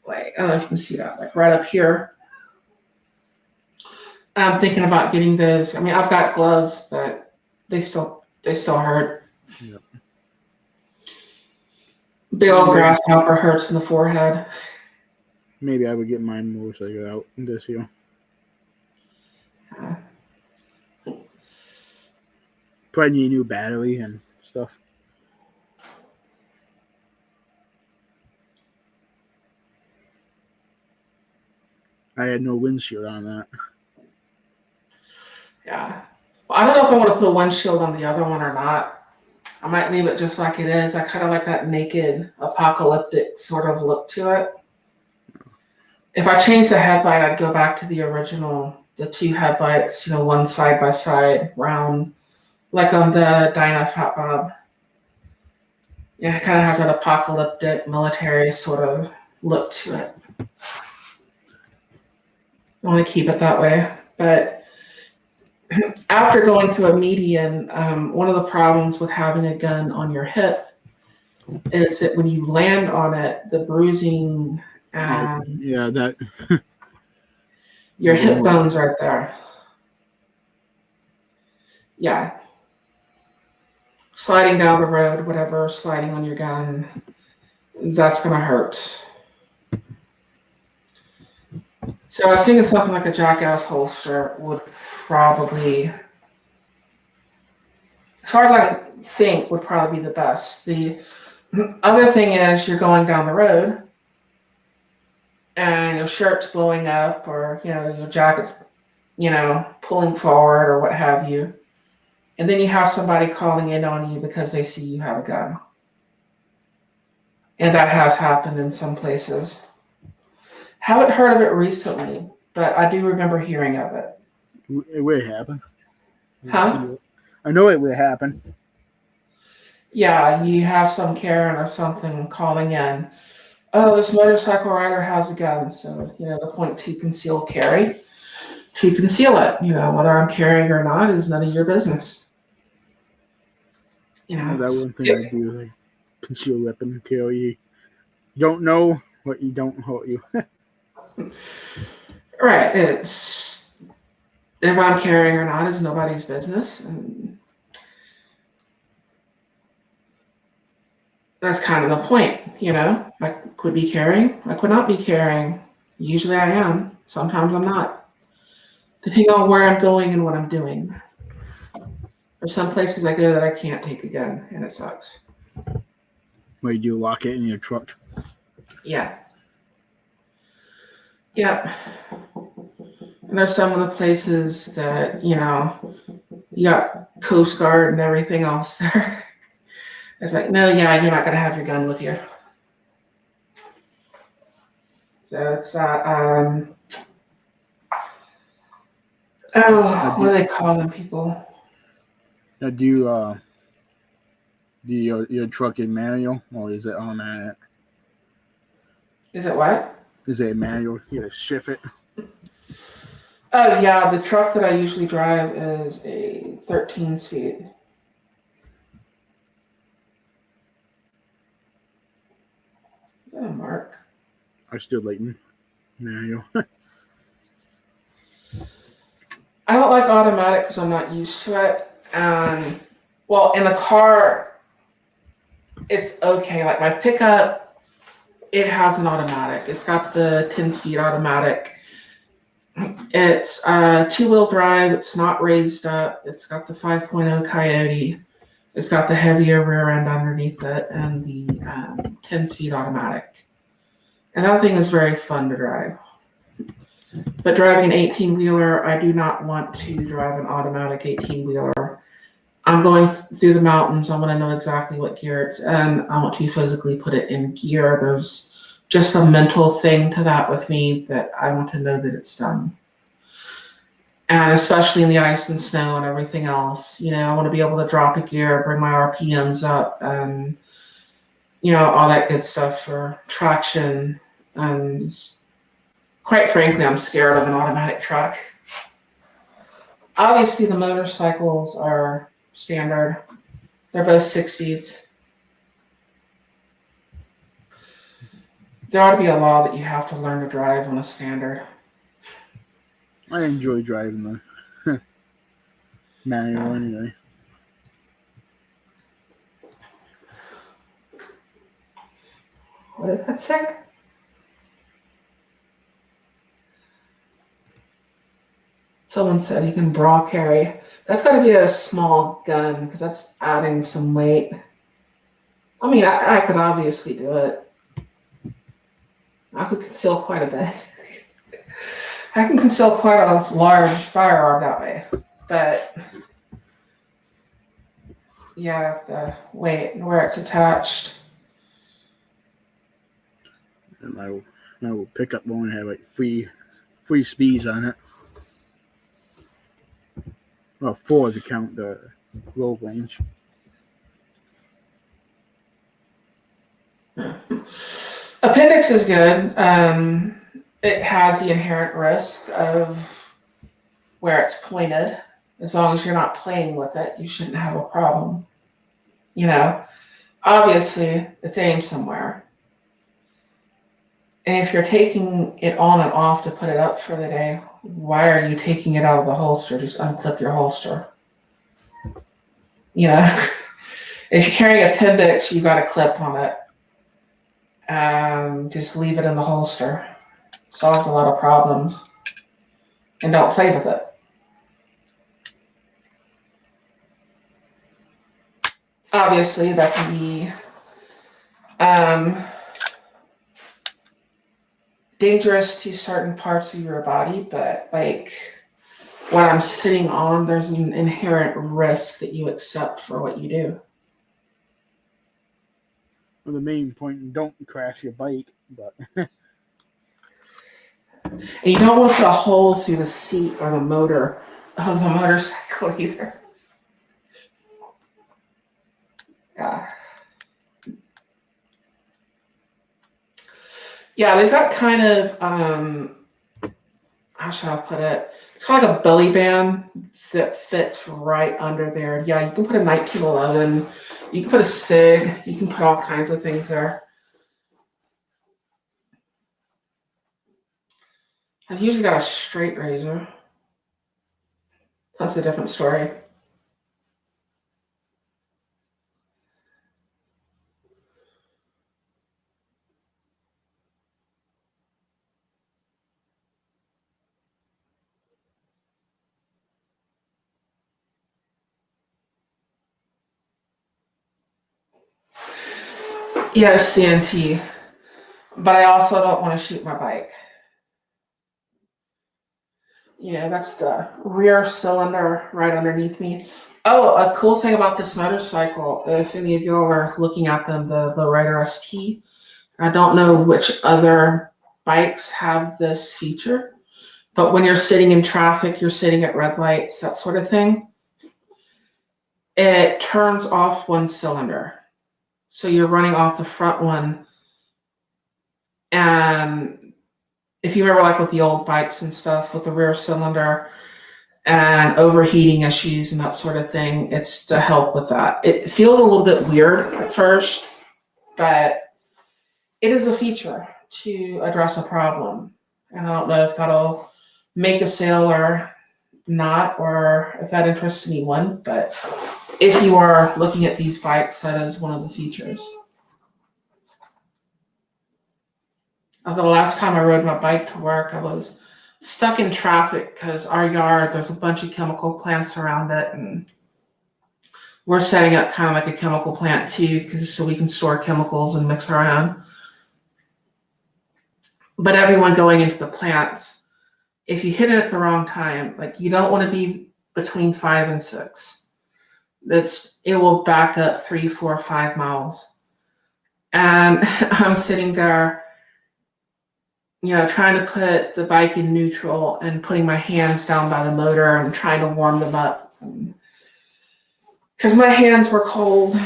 Like, I don't know if you can see that, like right up here. And I'm thinking about getting those. I mean, I've got gloves, but they still hurt. Yep. Big old grasshopper hurts in the forehead. Maybe I would get my motorcycle out this year. Probably need a new battery and stuff. I had no windshield on that. Yeah. Well, I don't know if I want to put a windshield on the other one or not. I might leave it just like it is. I kind of like that naked, apocalyptic sort of look to it. If I change the headlight, I'd go back to the original, the two headlights, one side by side, round, like on the Dyna Fat Bob. Yeah, it kind of has that apocalyptic, military sort of look to it. I want to keep it that way. But after going through a median, one of the problems with having a gun on your hip is that when you land on it, the bruising and yeah, that your hip bone's right there. Yeah. Sliding down the road, whatever, sliding on your gun, that's going to hurt. So I was thinking something like a Jackass holster would probably, as far as I think, would probably be the best. The other thing is you're going down the road and your shirt's blowing up or, your jacket's, pulling forward or what have you. And then you have somebody calling in on you because they see you have a gun. And that has happened in some places. Haven't heard of it recently, but I do remember hearing of it. It would happen. Huh? I know it would happen. Yeah, you have some Karen or something calling in. Oh, this motorcycle rider has a gun. So, the point to conceal carry, to conceal it. Whether I'm carrying or not is none of your business. That one thing I do, like conceal weapon carry. You don't know what you don't hurt you. Right. It's if I'm carrying or not is nobody's business. And that's kind of the point, I could be carrying, I could not be carrying. Usually I am. Sometimes I'm not. Depending on where I'm going and what I'm doing. There's some places I go that I can't take a gun, and it sucks. Where you lock it in your truck. Yeah. Yeah. And there's some of the places that, you got Coast Guard and everything else there. It's like, no, yeah, you're not going to have your gun with you. So it's what do they call them, people? Now, do your truck in manual or is it automatic? Is it what? Is it manual? You gotta shift it. Oh yeah, the truck that I usually drive is a 13-speed. Is that a mark? I still like manual. I don't like automatic because I'm not used to it. And well, in the car, it's okay. Like my pickup, it has an automatic. It's got the 10-speed automatic. It's 2-wheel drive. It's not raised up. It's got the 5.0 Coyote. It's got the heavier rear end underneath it and the 10-speed automatic. And that thing is very fun to drive. But driving an 18-wheeler, I do not want to drive an automatic 18-wheeler. I'm going through the mountains. I want to know exactly what gear it's in. I want to physically put it in gear. There's just a mental thing to that with me that I want to know that it's done. And especially in the ice and snow and everything else, I want to be able to drop a gear, bring my RPMs up, and, all that good stuff for traction. And quite frankly, I'm scared of an automatic truck. Obviously, the motorcycles are standard. They're both 6 speeds. There ought to be a law that you have to learn to drive on a standard. I enjoy driving the manual anyway. What did that say? Someone said he can bra carry. That's got to be a small gun because that's adding some weight. I mean, I could obviously do it. I could conceal quite a bit. I can conceal quite a large firearm that way. But yeah, the weight and where it's attached. And my old pickup won't have like free speeds on it. Well, 4 if you count the road range. Appendix is good. It has the inherent risk of where it's pointed. As long as you're not playing with it, you shouldn't have a problem. You know, obviously it's aimed somewhere. And if you're taking it on and off to put it up for the day, why are you taking it out of the holster? Just unclip your holster. You know, if you're carrying appendix, you got a clip on it. Just leave it in the holster. Solves a lot of problems. And don't play with it. Obviously, that can be dangerous to certain parts of your body, but like when I'm sitting on, there's an inherent risk that you accept for what you do. Well, the main point, don't crash your bike, but And you don't want to put a hole through the seat or the motor of the motorcycle either. Yeah. Yeah, they've got kind of, how should I put it? It's kind of like a belly band that fits right under there. Yeah, you can put a 1911, you can put a SIG, you can put all kinds of things there. I've usually got a straight razor. That's a different story. Yes, CNT. But I also don't want to shoot my bike. You know, that's the rear cylinder right underneath me. Oh, a cool thing about this motorcycle, if any of you are looking at them, the Lowrider ST, I don't know which other bikes have this feature, but when you're sitting in traffic, you're sitting at red lights, that sort of thing, it turns off one cylinder. So you're running off the front one. And if you remember, like with the old bikes and stuff with the rear cylinder and overheating issues and that sort of thing, it's to help with that. It feels a little bit weird at first, but it is a feature to address a problem. And I don't know if that'll make a sale or not, or if that interests anyone, but if you are looking at these bikes, that is one of the features. The last time I rode my bike to work, I was stuck in traffic because our yard, there's a bunch of chemical plants around it, and we're setting up kind of like a chemical plant too, so we can store chemicals and mix around. But everyone going into the plants, if you hit it at the wrong time, like you don't want to be between 5 and 6. It will back up 3, 4, 5 miles. And I'm sitting there, you know, trying to put the bike in neutral and putting my hands down by the motor and trying to warm them up because my hands were cold.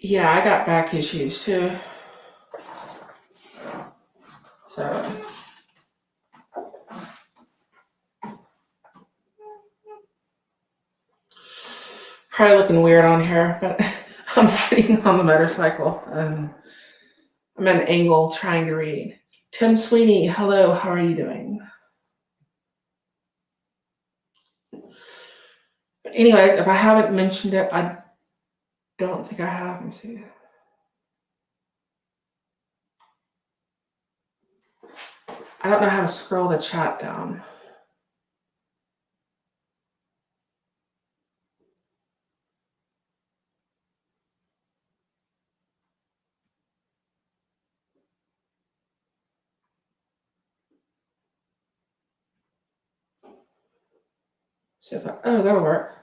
Yeah, I got back issues too. So probably looking weird on here, but I'm sitting on the motorcycle and I'm at an angle trying to read. Tim Sweeney, hello, how are you doing? Anyways, if I haven't mentioned it, I don't think I have. Let me see. I don't know how to scroll the chat down. So if oh, that'll work.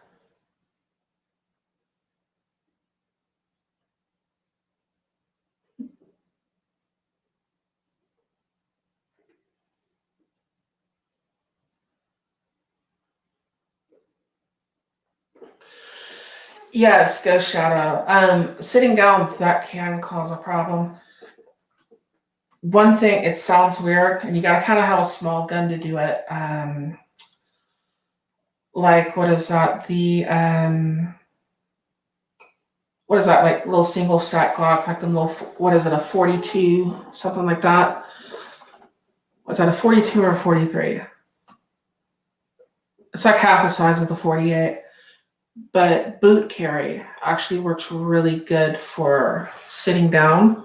Yes, Ghost Shadow. Sitting down, that can cause a problem. One thing, it sounds weird, and you gotta kind of have a small gun to do it. Like, what is that? What is that? Like little single stack Glock, like the little, what is it? A 42, something like that. Was that a 42 or a 43? It's like half the size of the 48. But boot carry actually works really good for sitting down.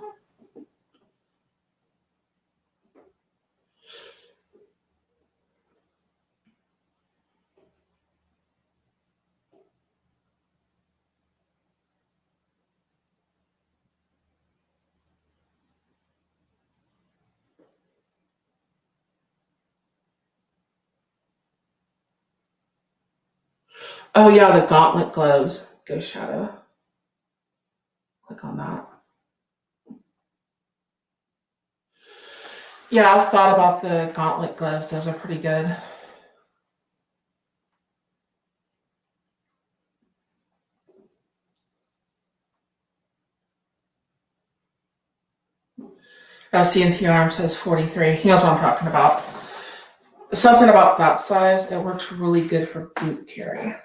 Oh yeah, the gauntlet gloves. Ghost Shadow. Click on that. Yeah, I've thought about the gauntlet gloves. Those are pretty good. CNT arm says 43. He knows what I'm talking about. Something about that size, it works really good for boot carry.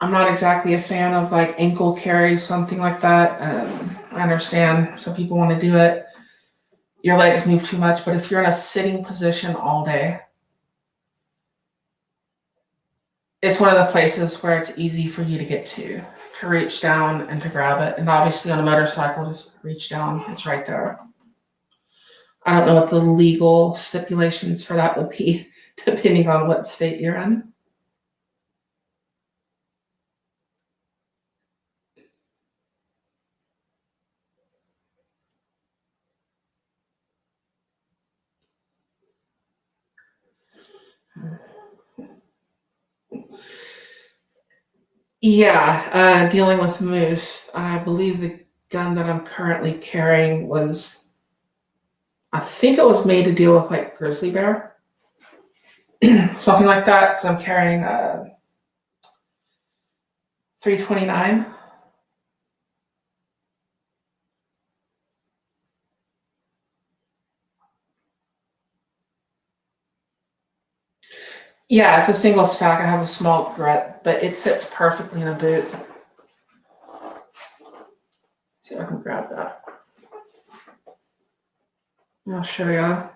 I'm not exactly a fan of like ankle carry, something like that. I understand some people want to do it. Your legs move too much, but if you're in a sitting position all day, it's one of the places where it's easy for you to get to reach down and to grab it. And obviously on a motorcycle, just reach down, it's right there. I don't know what the legal stipulations for that would be, depending on what state you're in. Yeah, dealing with moose. I believe the gun that I'm currently carrying was, I think it was made to deal with like grizzly bear, something like that. Because I'm carrying a 329. Yeah, it's a single stack. It has a small grip, but it fits perfectly in a boot. See if I can grab that. I'll show you.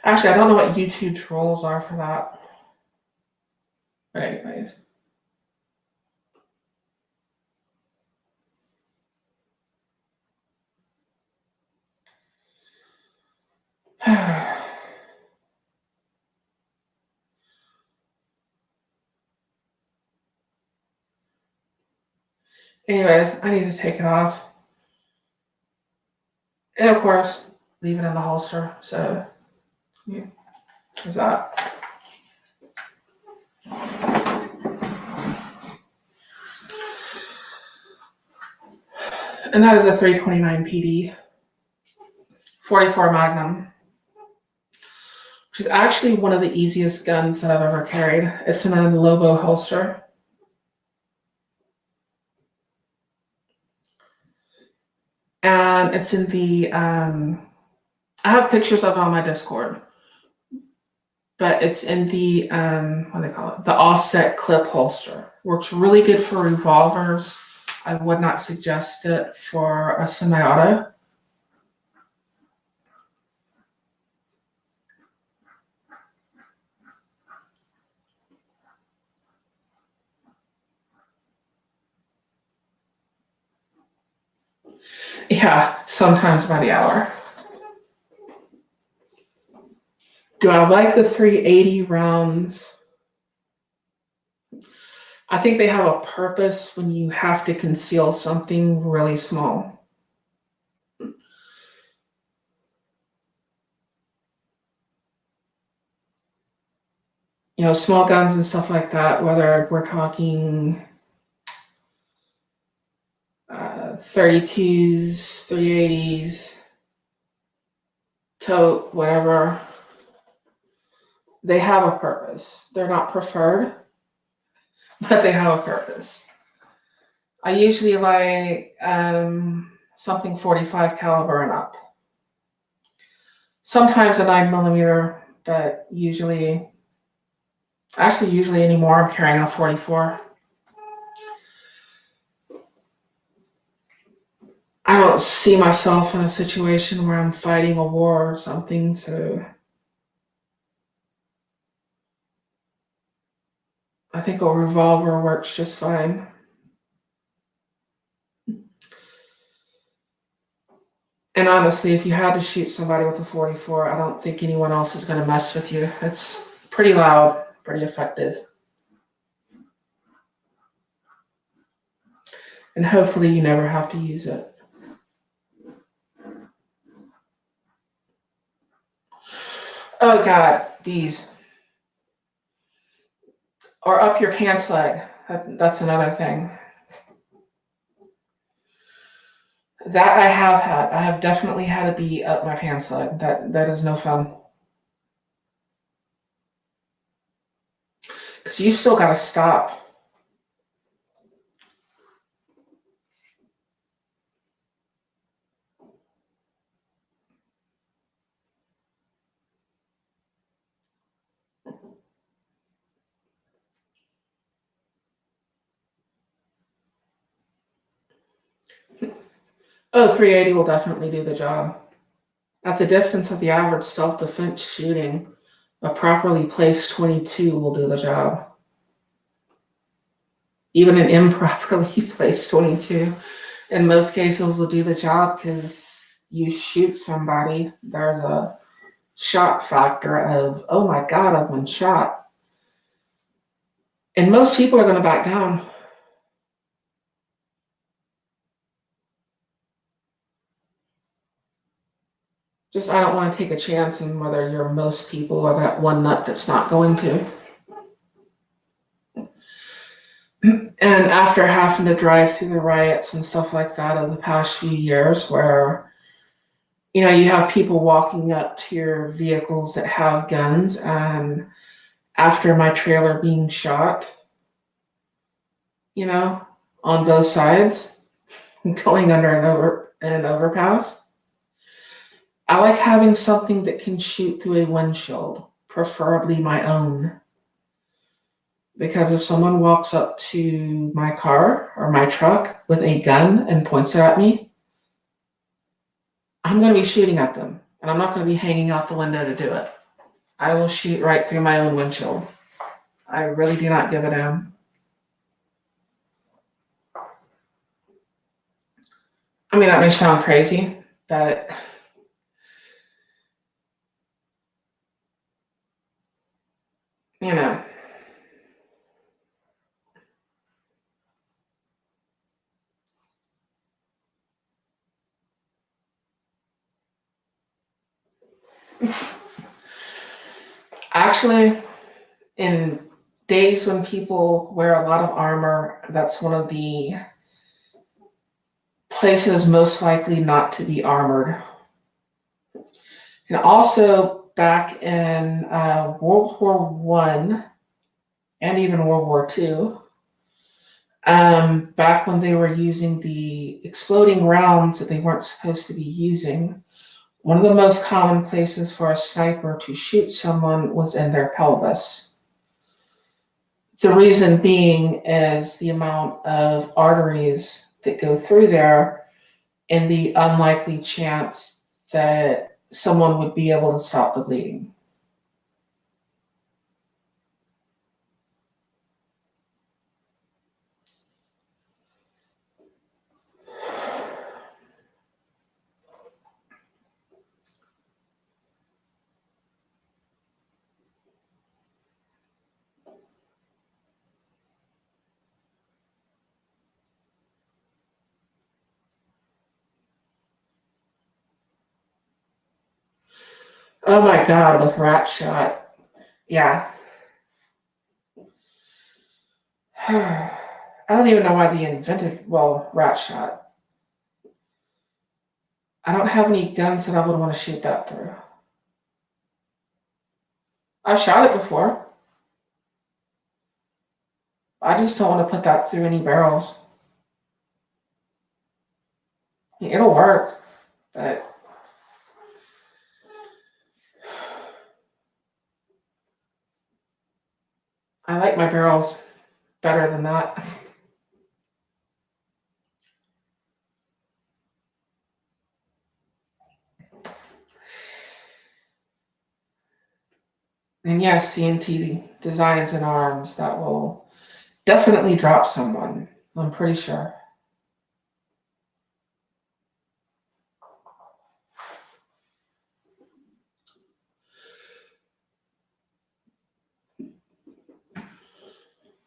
Actually, I don't know what YouTube's rules are for that. But anyways. Anyways, I need to take it off. And of course, leave it in the holster. So, yeah, there's that. And that is a 329 PD, 44 Magnum, which is actually one of the easiest guns that I've ever carried. It's in a Lobo holster. And it's in the, I have pictures of it on my Discord. but it's in the what do they call it? The offset clip holster. Works really good for revolvers. I would not suggest it for a semi-auto. Yeah, sometimes by the hour. Do I like the 380 rounds? I think they have a purpose when you have to conceal something really small. You know, small guns and stuff like that, whether we're talking 32s, 380s, tote, whatever, they have a purpose. They're not preferred, but they have a purpose. I usually like something 45 caliber and up. Sometimes a 9mm, but usually anymore I'm carrying a 44. I don't see myself in a situation where I'm fighting a war or something, so I think a revolver works just fine. And honestly, if you had to shoot somebody with a 44, I don't think anyone else is going to mess with you. It's pretty loud, pretty effective. And hopefully you never have to use it. Oh God, these. Or up your pants leg. That's another thing. That I have had. I have definitely had to be up my pants leg. That is no fun. Because you still got to stop. Oh, 380 will definitely do the job. At the distance of the average self-defense shooting, a properly placed 22 will do the job. Even an improperly placed 22, in most cases, will do the job because you shoot somebody, there's a shock factor of, oh my God, I've been shot. And most people are going to back down. Just, I don't want to take a chance on whether you're most people or that one nut that's not going to. And after having to drive through the riots and stuff like that of the past few years where, you know, you have people walking up to your vehicles that have guns, and after my trailer being shot, you know, on both sides, going under an overpass, I like having something that can shoot through a windshield, preferably my own. Because if someone walks up to my car or my truck with a gun and points it at me, I'm going to be shooting at them. And I'm not going to be hanging out the window to do it. I will shoot right through my own windshield. I really do not give a damn. I mean, that may sound crazy, but you know. Actually, in days when people wear a lot of armor, that's one of the places most likely not to be armored. And also back in World War I and even World War II, back when they were using the exploding rounds that they weren't supposed to be using, One of the most common places for a sniper to shoot someone was in their pelvis. The reason being is the amount of arteries that go through there and the unlikely chance that someone would be able to stop the bleeding. Oh my God, with rat shot. Yeah. I don't even know why they invented, rat shot. I don't have any guns that I would want to shoot that through. I've shot it before. I just don't want to put that through any barrels. It'll work, but I like my barrels better than that. And yes, CNT designs and arms that will definitely drop someone, I'm pretty sure.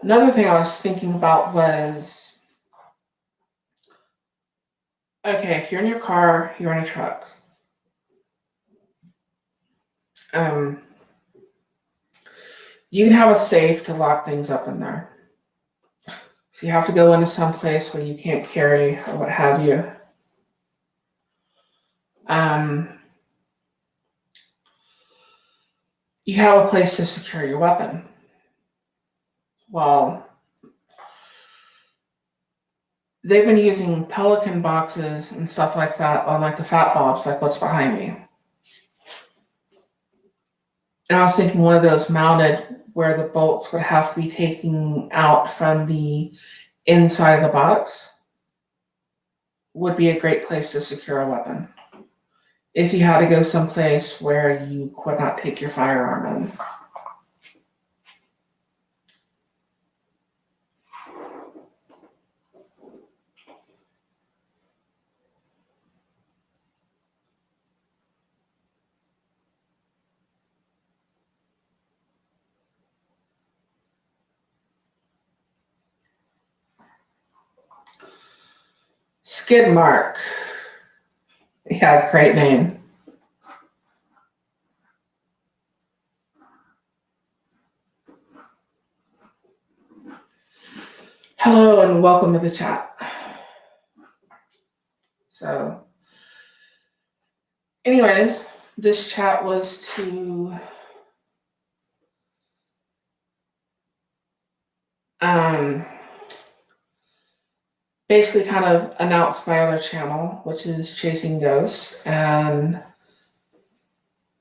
Another thing I was thinking about was, okay, if you're in your car, you're in a truck. You can have a safe to lock things up in there. If you have to go into some place where you can't carry or what have you, you have a place to secure your weapon. Well, they've been using Pelican boxes and stuff like that on like the fat bobs, like what's behind me. And I was thinking one of those mounted where the bolts would have to be taken out from the inside of the box would be a great place to secure a weapon. If you had to go someplace where you could not take your firearm in. Skid mark. Yeah, great name. Hello and welcome to the chat. So, anyways, this chat was to basically kind of announce my other channel, which is Chasing Ghost, and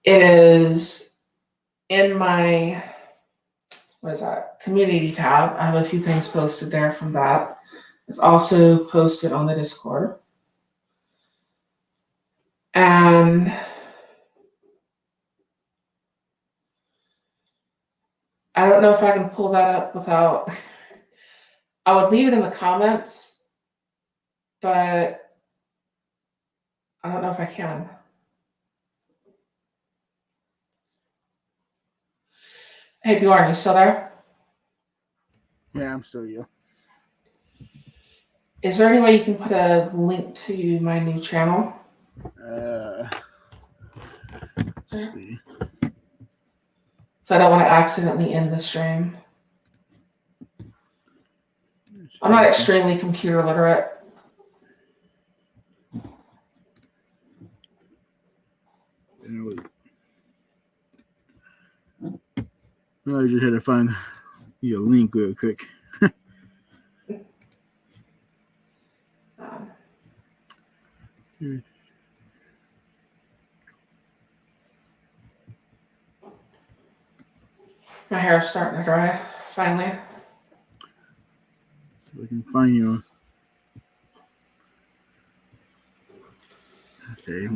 it is in my community tab. I have a few things posted there from that. It's also posted on the Discord. And I don't know if I can pull that up without, I would leave it in the comments, but I don't know if I can. Hey, Bjorn, you still there? Yeah, I'm still you. Is there any way you can put a link to my new channel? Let's see. So I don't want to accidentally end the stream. I'm not extremely computer literate. I just had to find your link real quick. My hair's starting to dry, finally. So we can find you. Okay.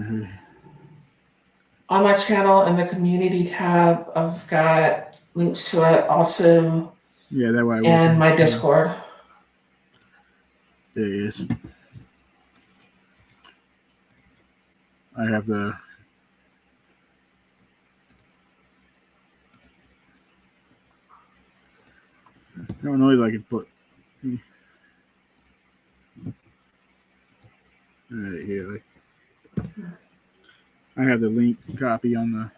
On my channel in the community tab, I've got links to it also, Yeah, that way. and my Discord. There it is. I have the. I don't know if I can put. Right here. I have the link copy in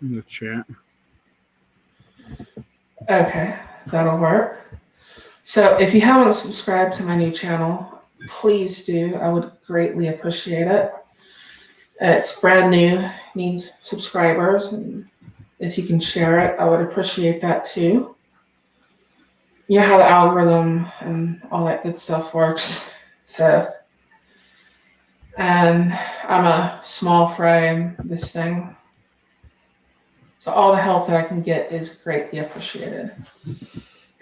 the chat. Okay, that'll work. So if you haven't subscribed to my new channel, please do. I would greatly appreciate it. It's brand new, needs subscribers, and if you can share it, I would appreciate that too. You know how the algorithm and all that good stuff works. So, and I'm a small fry in this thing. So all the help that I can get is greatly appreciated.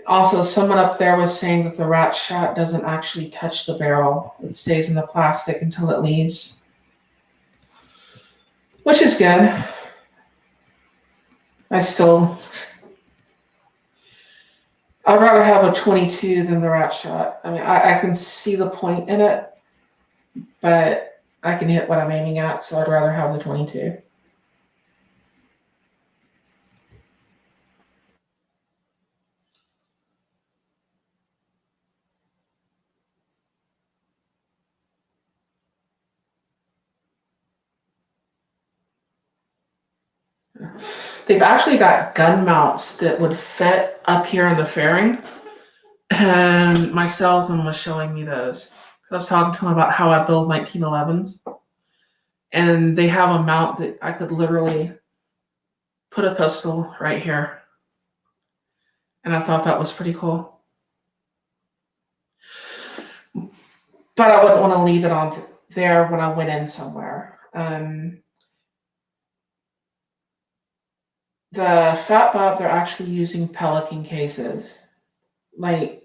Also, someone up there was saying that the rat shot doesn't actually touch the barrel. It stays in the plastic until it leaves, which is good. I'd rather have a 22 than the rat shot. I mean, I can see the point in it, but I can hit what I'm aiming at, so I'd rather have the 22. They've actually got gun mounts that would fit up here in the fairing, and my salesman was showing me those. I was talking to him about how I build 1911s, and they have a mount that I could literally put a pistol right here, and I thought that was pretty cool. But I wouldn't want to leave it on there when I went in somewhere. The Fat Bob, they're actually using Pelican cases, like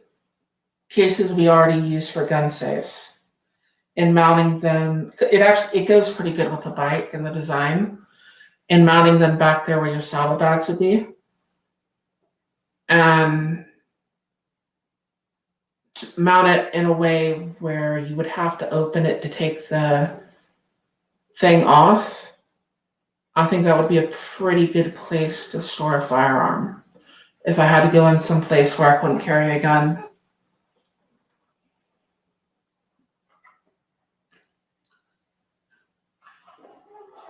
cases we already use for gun safes, and mounting them. It goes pretty good with the bike and the design, and mounting them back there where your saddlebags would be, and mount it in a way where you would have to open it to take the thing off. I think that would be a pretty good place to store a firearm if I had to go in some place where I couldn't carry a gun.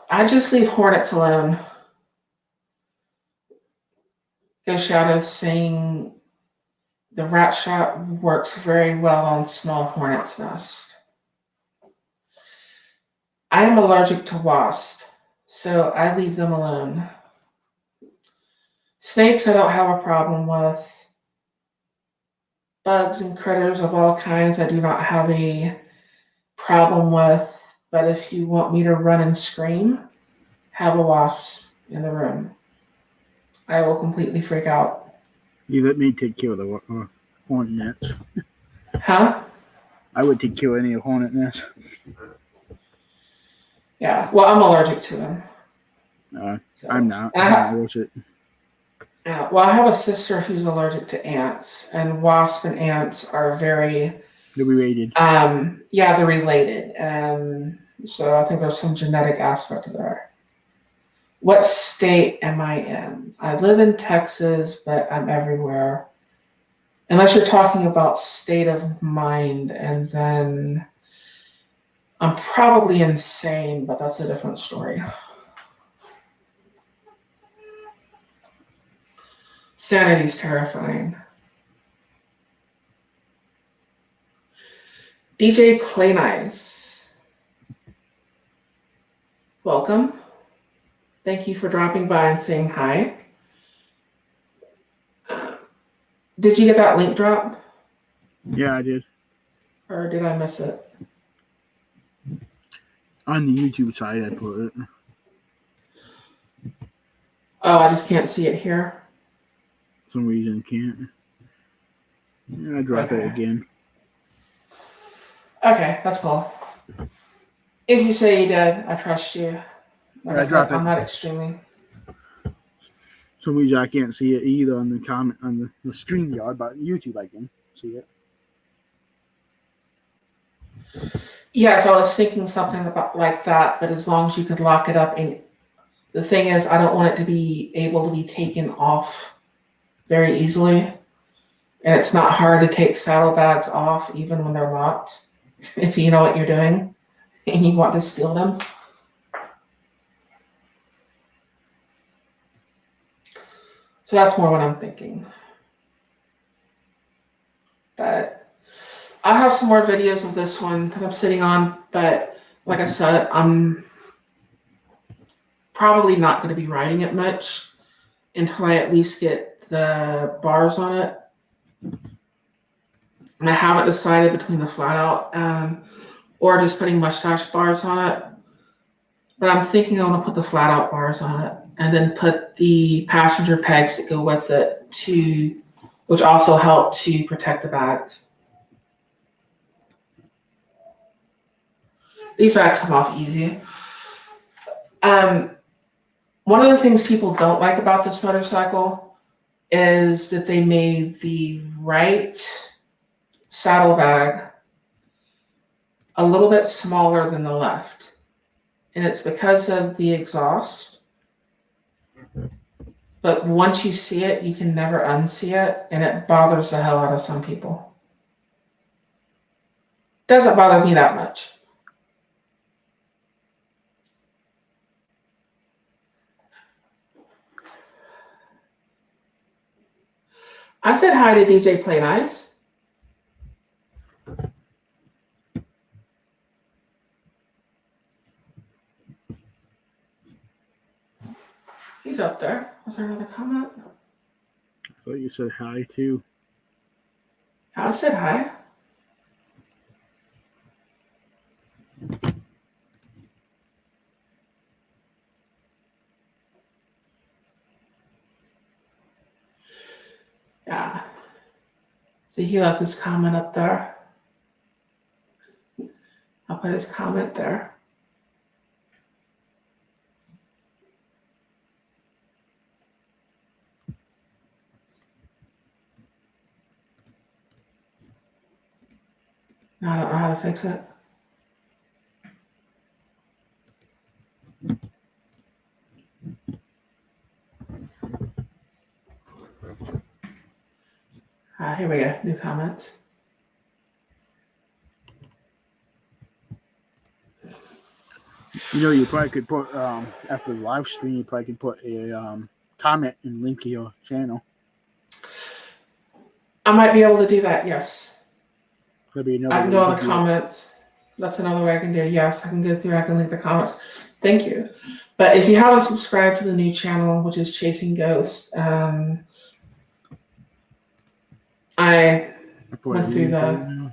I just leave hornets alone. Ghost Shadow is saying the rat shot works very well on small hornet's nest. I am allergic to wasps, so I leave them alone. Snakes I don't have a problem with. Bugs and critters of all kinds I do not have a problem with, but if you want me to run and scream, have a wasp in the room. I will completely freak out. You let me take care of the hornet nets. Huh? I would take care of any hornet nets. Yeah, well, I'm allergic to them. So, I'm not. Yeah, well, I have a sister who's allergic to ants, and wasp and ants are they're related. Yeah, they're related. So I think there's some genetic aspect there. What state am I in? I live in Texas, but I'm everywhere. Unless you're talking about state of mind, and then I'm probably insane, but that's a different story. Sanity's terrifying. DJ Clay Nice. Welcome. Thank you for dropping by and saying hi. Did you get that link drop? Yeah, I did. Or did I miss it? On the YouTube side, I put it. Oh, I just can't see it here. some reason it can't. I drop it again. Okay, that's cool. If you say you did, I trust you. Like I said, I'm not extremely. Some reason I can't see it either on the comment on the StreamYard, but YouTube I can see it. Yes, I was thinking something about like that, but as long as you could lock it up. And the thing is, I don't want it to be able to be taken off very easily. And it's not hard to take saddlebags off even when they're locked, if you know what you're doing and you want to steal them. So that's more what I'm thinking. But I'll have some more videos of this one that I'm sitting on, but like I said, I'm probably not going to be riding it much until I at least get the bars on it. And I haven't decided between the flat out or just putting mustache bars on it. But I'm thinking I want to put the flat out bars on it and then put the passenger pegs that go with it which also help to protect the bags. These bags come off easy. One of the things people don't like about this motorcycle is that they made the right saddlebag a little bit smaller than the left. And it's because of the exhaust. But once you see it, you can never unsee it, and it bothers the hell out of some people. Doesn't bother me that much. I said hi to DJ Play Nice. He's up there. Was there another comment? I thought you said hi too. I said hi. Yeah. See, he left his comment up there. I'll put his comment there. Now I don't know how to fix it. Here we go. New comments. You know, you probably could put after the live stream, you probably could put a comment and link to your channel. I might be able to do that. Yes. That'd be another I can go on the comments. That's another way I can do it. Yes, I can go through. I can link the comments. Thank you. But if you haven't subscribed to the new channel, which is Chasing Ghost, I went through the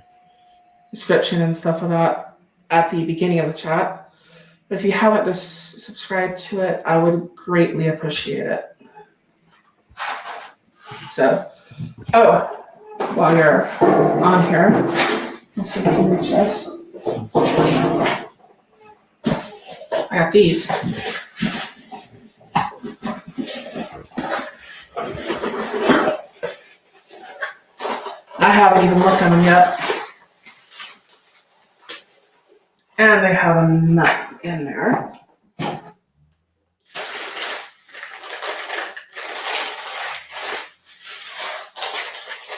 description and stuff of that at the beginning of the chat. But if you haven't subscribed to it, I would greatly appreciate it. So, while you're on here, let's see if I can reach this. I got these. I haven't even looked at them yet. And they have a nut in there.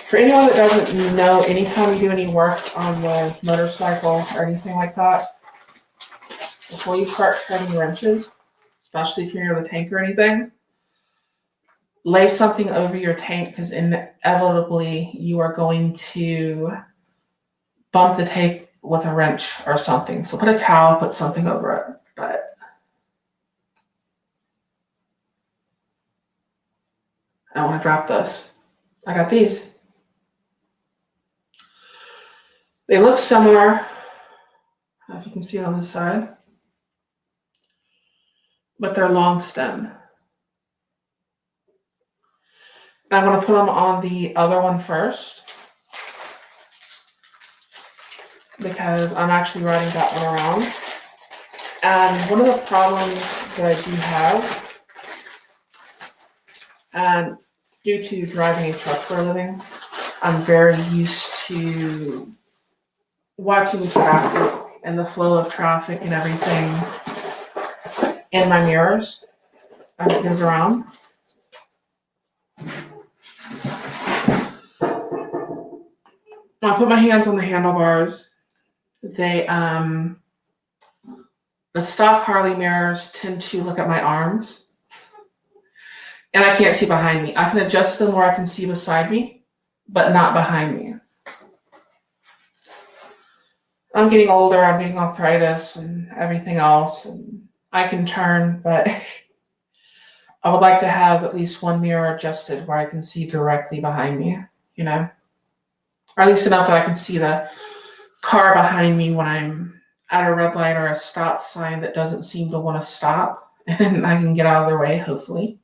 For anyone that doesn't know, anytime you do any work on the motorcycle or anything like that, before you start treading wrenches, especially if you're near the tank or anything, lay something over your tank because inevitably you are going to bump the tank with a wrench or something. So put a towel, put something over it. But I don't want to drop this. I got these. They look similar. I don't know if you can see it on this side. But they're long stem. I'm going to put them on the other one first because I'm actually riding that one around. And one of the problems that I do have, and due to driving a truck for a living, I'm very used to watching traffic and the flow of traffic and everything in my mirrors as it goes around. When I put my hands on the handlebars, they the stock Harley mirrors tend to look at my arms, and I can't see behind me. I can adjust them where I can see beside me, but not behind me. I'm getting older, I'm getting arthritis and everything else, and I can turn, but I would like to have at least one mirror adjusted where I can see directly behind me, you know? Or at least enough that I can see the car behind me when I'm at a red light or a stop sign that doesn't seem to want to stop, and I can get out of their way, hopefully.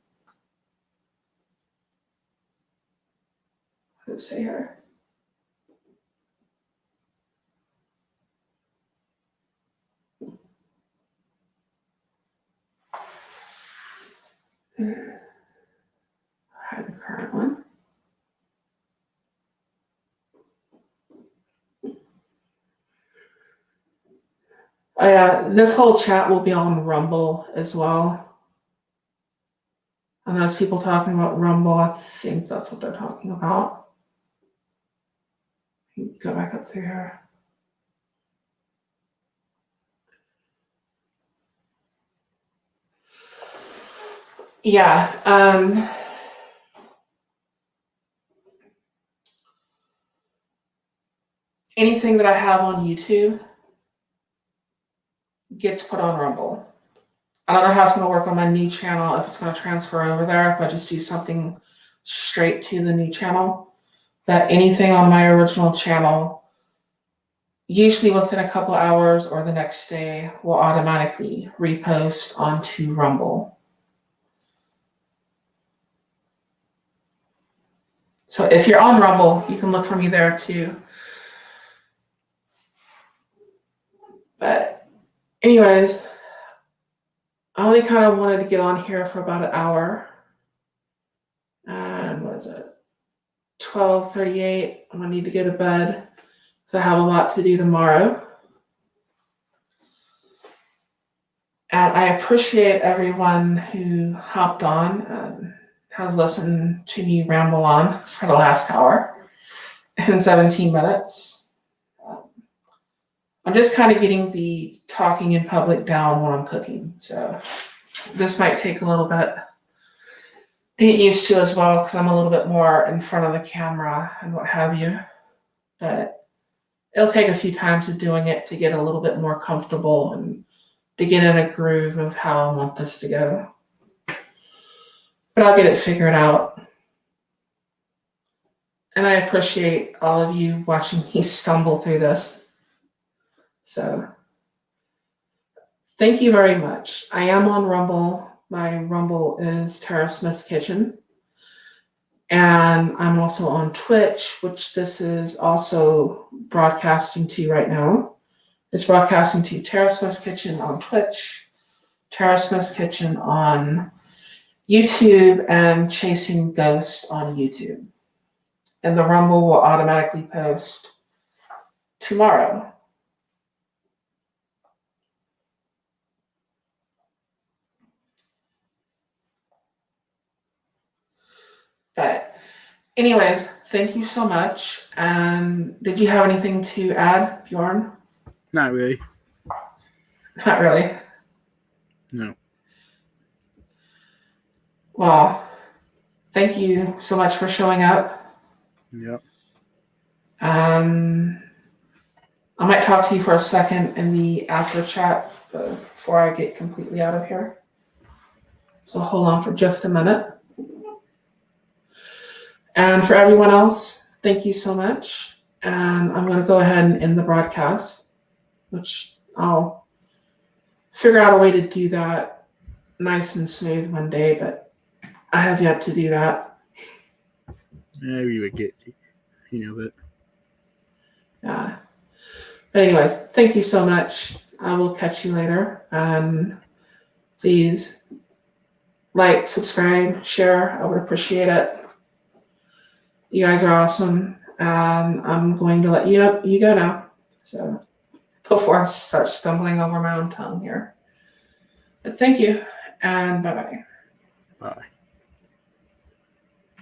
What does it say here? Hide the current one. Oh yeah, this whole chat will be on Rumble as well. And as people talking about Rumble, I think that's what they're talking about. Go back up through here. Yeah. Anything that I have on YouTube gets put on Rumble. I don't know how it's going to work on my new channel, if it's going to transfer over there, if I just do something straight to the new channel. But anything on my original channel, usually within a couple hours or the next day, will automatically repost onto Rumble. So if you're on Rumble, you can look for me there too. But anyways, I only kind of wanted to get on here for about an hour. And what is it? 12:38. I'm gonna need to go to bed because I have a lot to do tomorrow. And I appreciate everyone who hopped on and has listened to me ramble on for the last hour and 17 minutes. I'm just kind of getting the talking in public down when I'm cooking. So this might take a little bit to get used to as well because I'm a little bit more in front of the camera and what have you. But it'll take a few times of doing it to get a little bit more comfortable and to get in a groove of how I want this to go. But I'll get it figured out. And I appreciate all of you watching me stumble through this. So thank you very much. I am on Rumble. My Rumble is Tara Smith's Kitchen. And I'm also on Twitch, which this is also broadcasting to right now. It's broadcasting to Tara Smith's Kitchen on Twitch, Tara Smith's Kitchen on YouTube, and ChasingGhost on YouTube. And the Rumble will automatically post tomorrow. But anyways, thank you so much. And did you have anything to add, Bjorn? Not really. Not really. No. Well, thank you so much for showing up. Yep. I might talk to you for a second in the after chat before I get completely out of here. So hold on for just a minute. And for everyone else, thank you so much. And I'm going to go ahead and end the broadcast, which I'll figure out a way to do that nice and smooth one day, but I have yet to do that. we would get, but Yeah. But anyways, thank you so much. I will catch you later. And please like, subscribe, share. I would appreciate it. You guys are awesome. I'm going to let you go now. So before I start stumbling over my own tongue here. But thank you, and bye-bye. bye.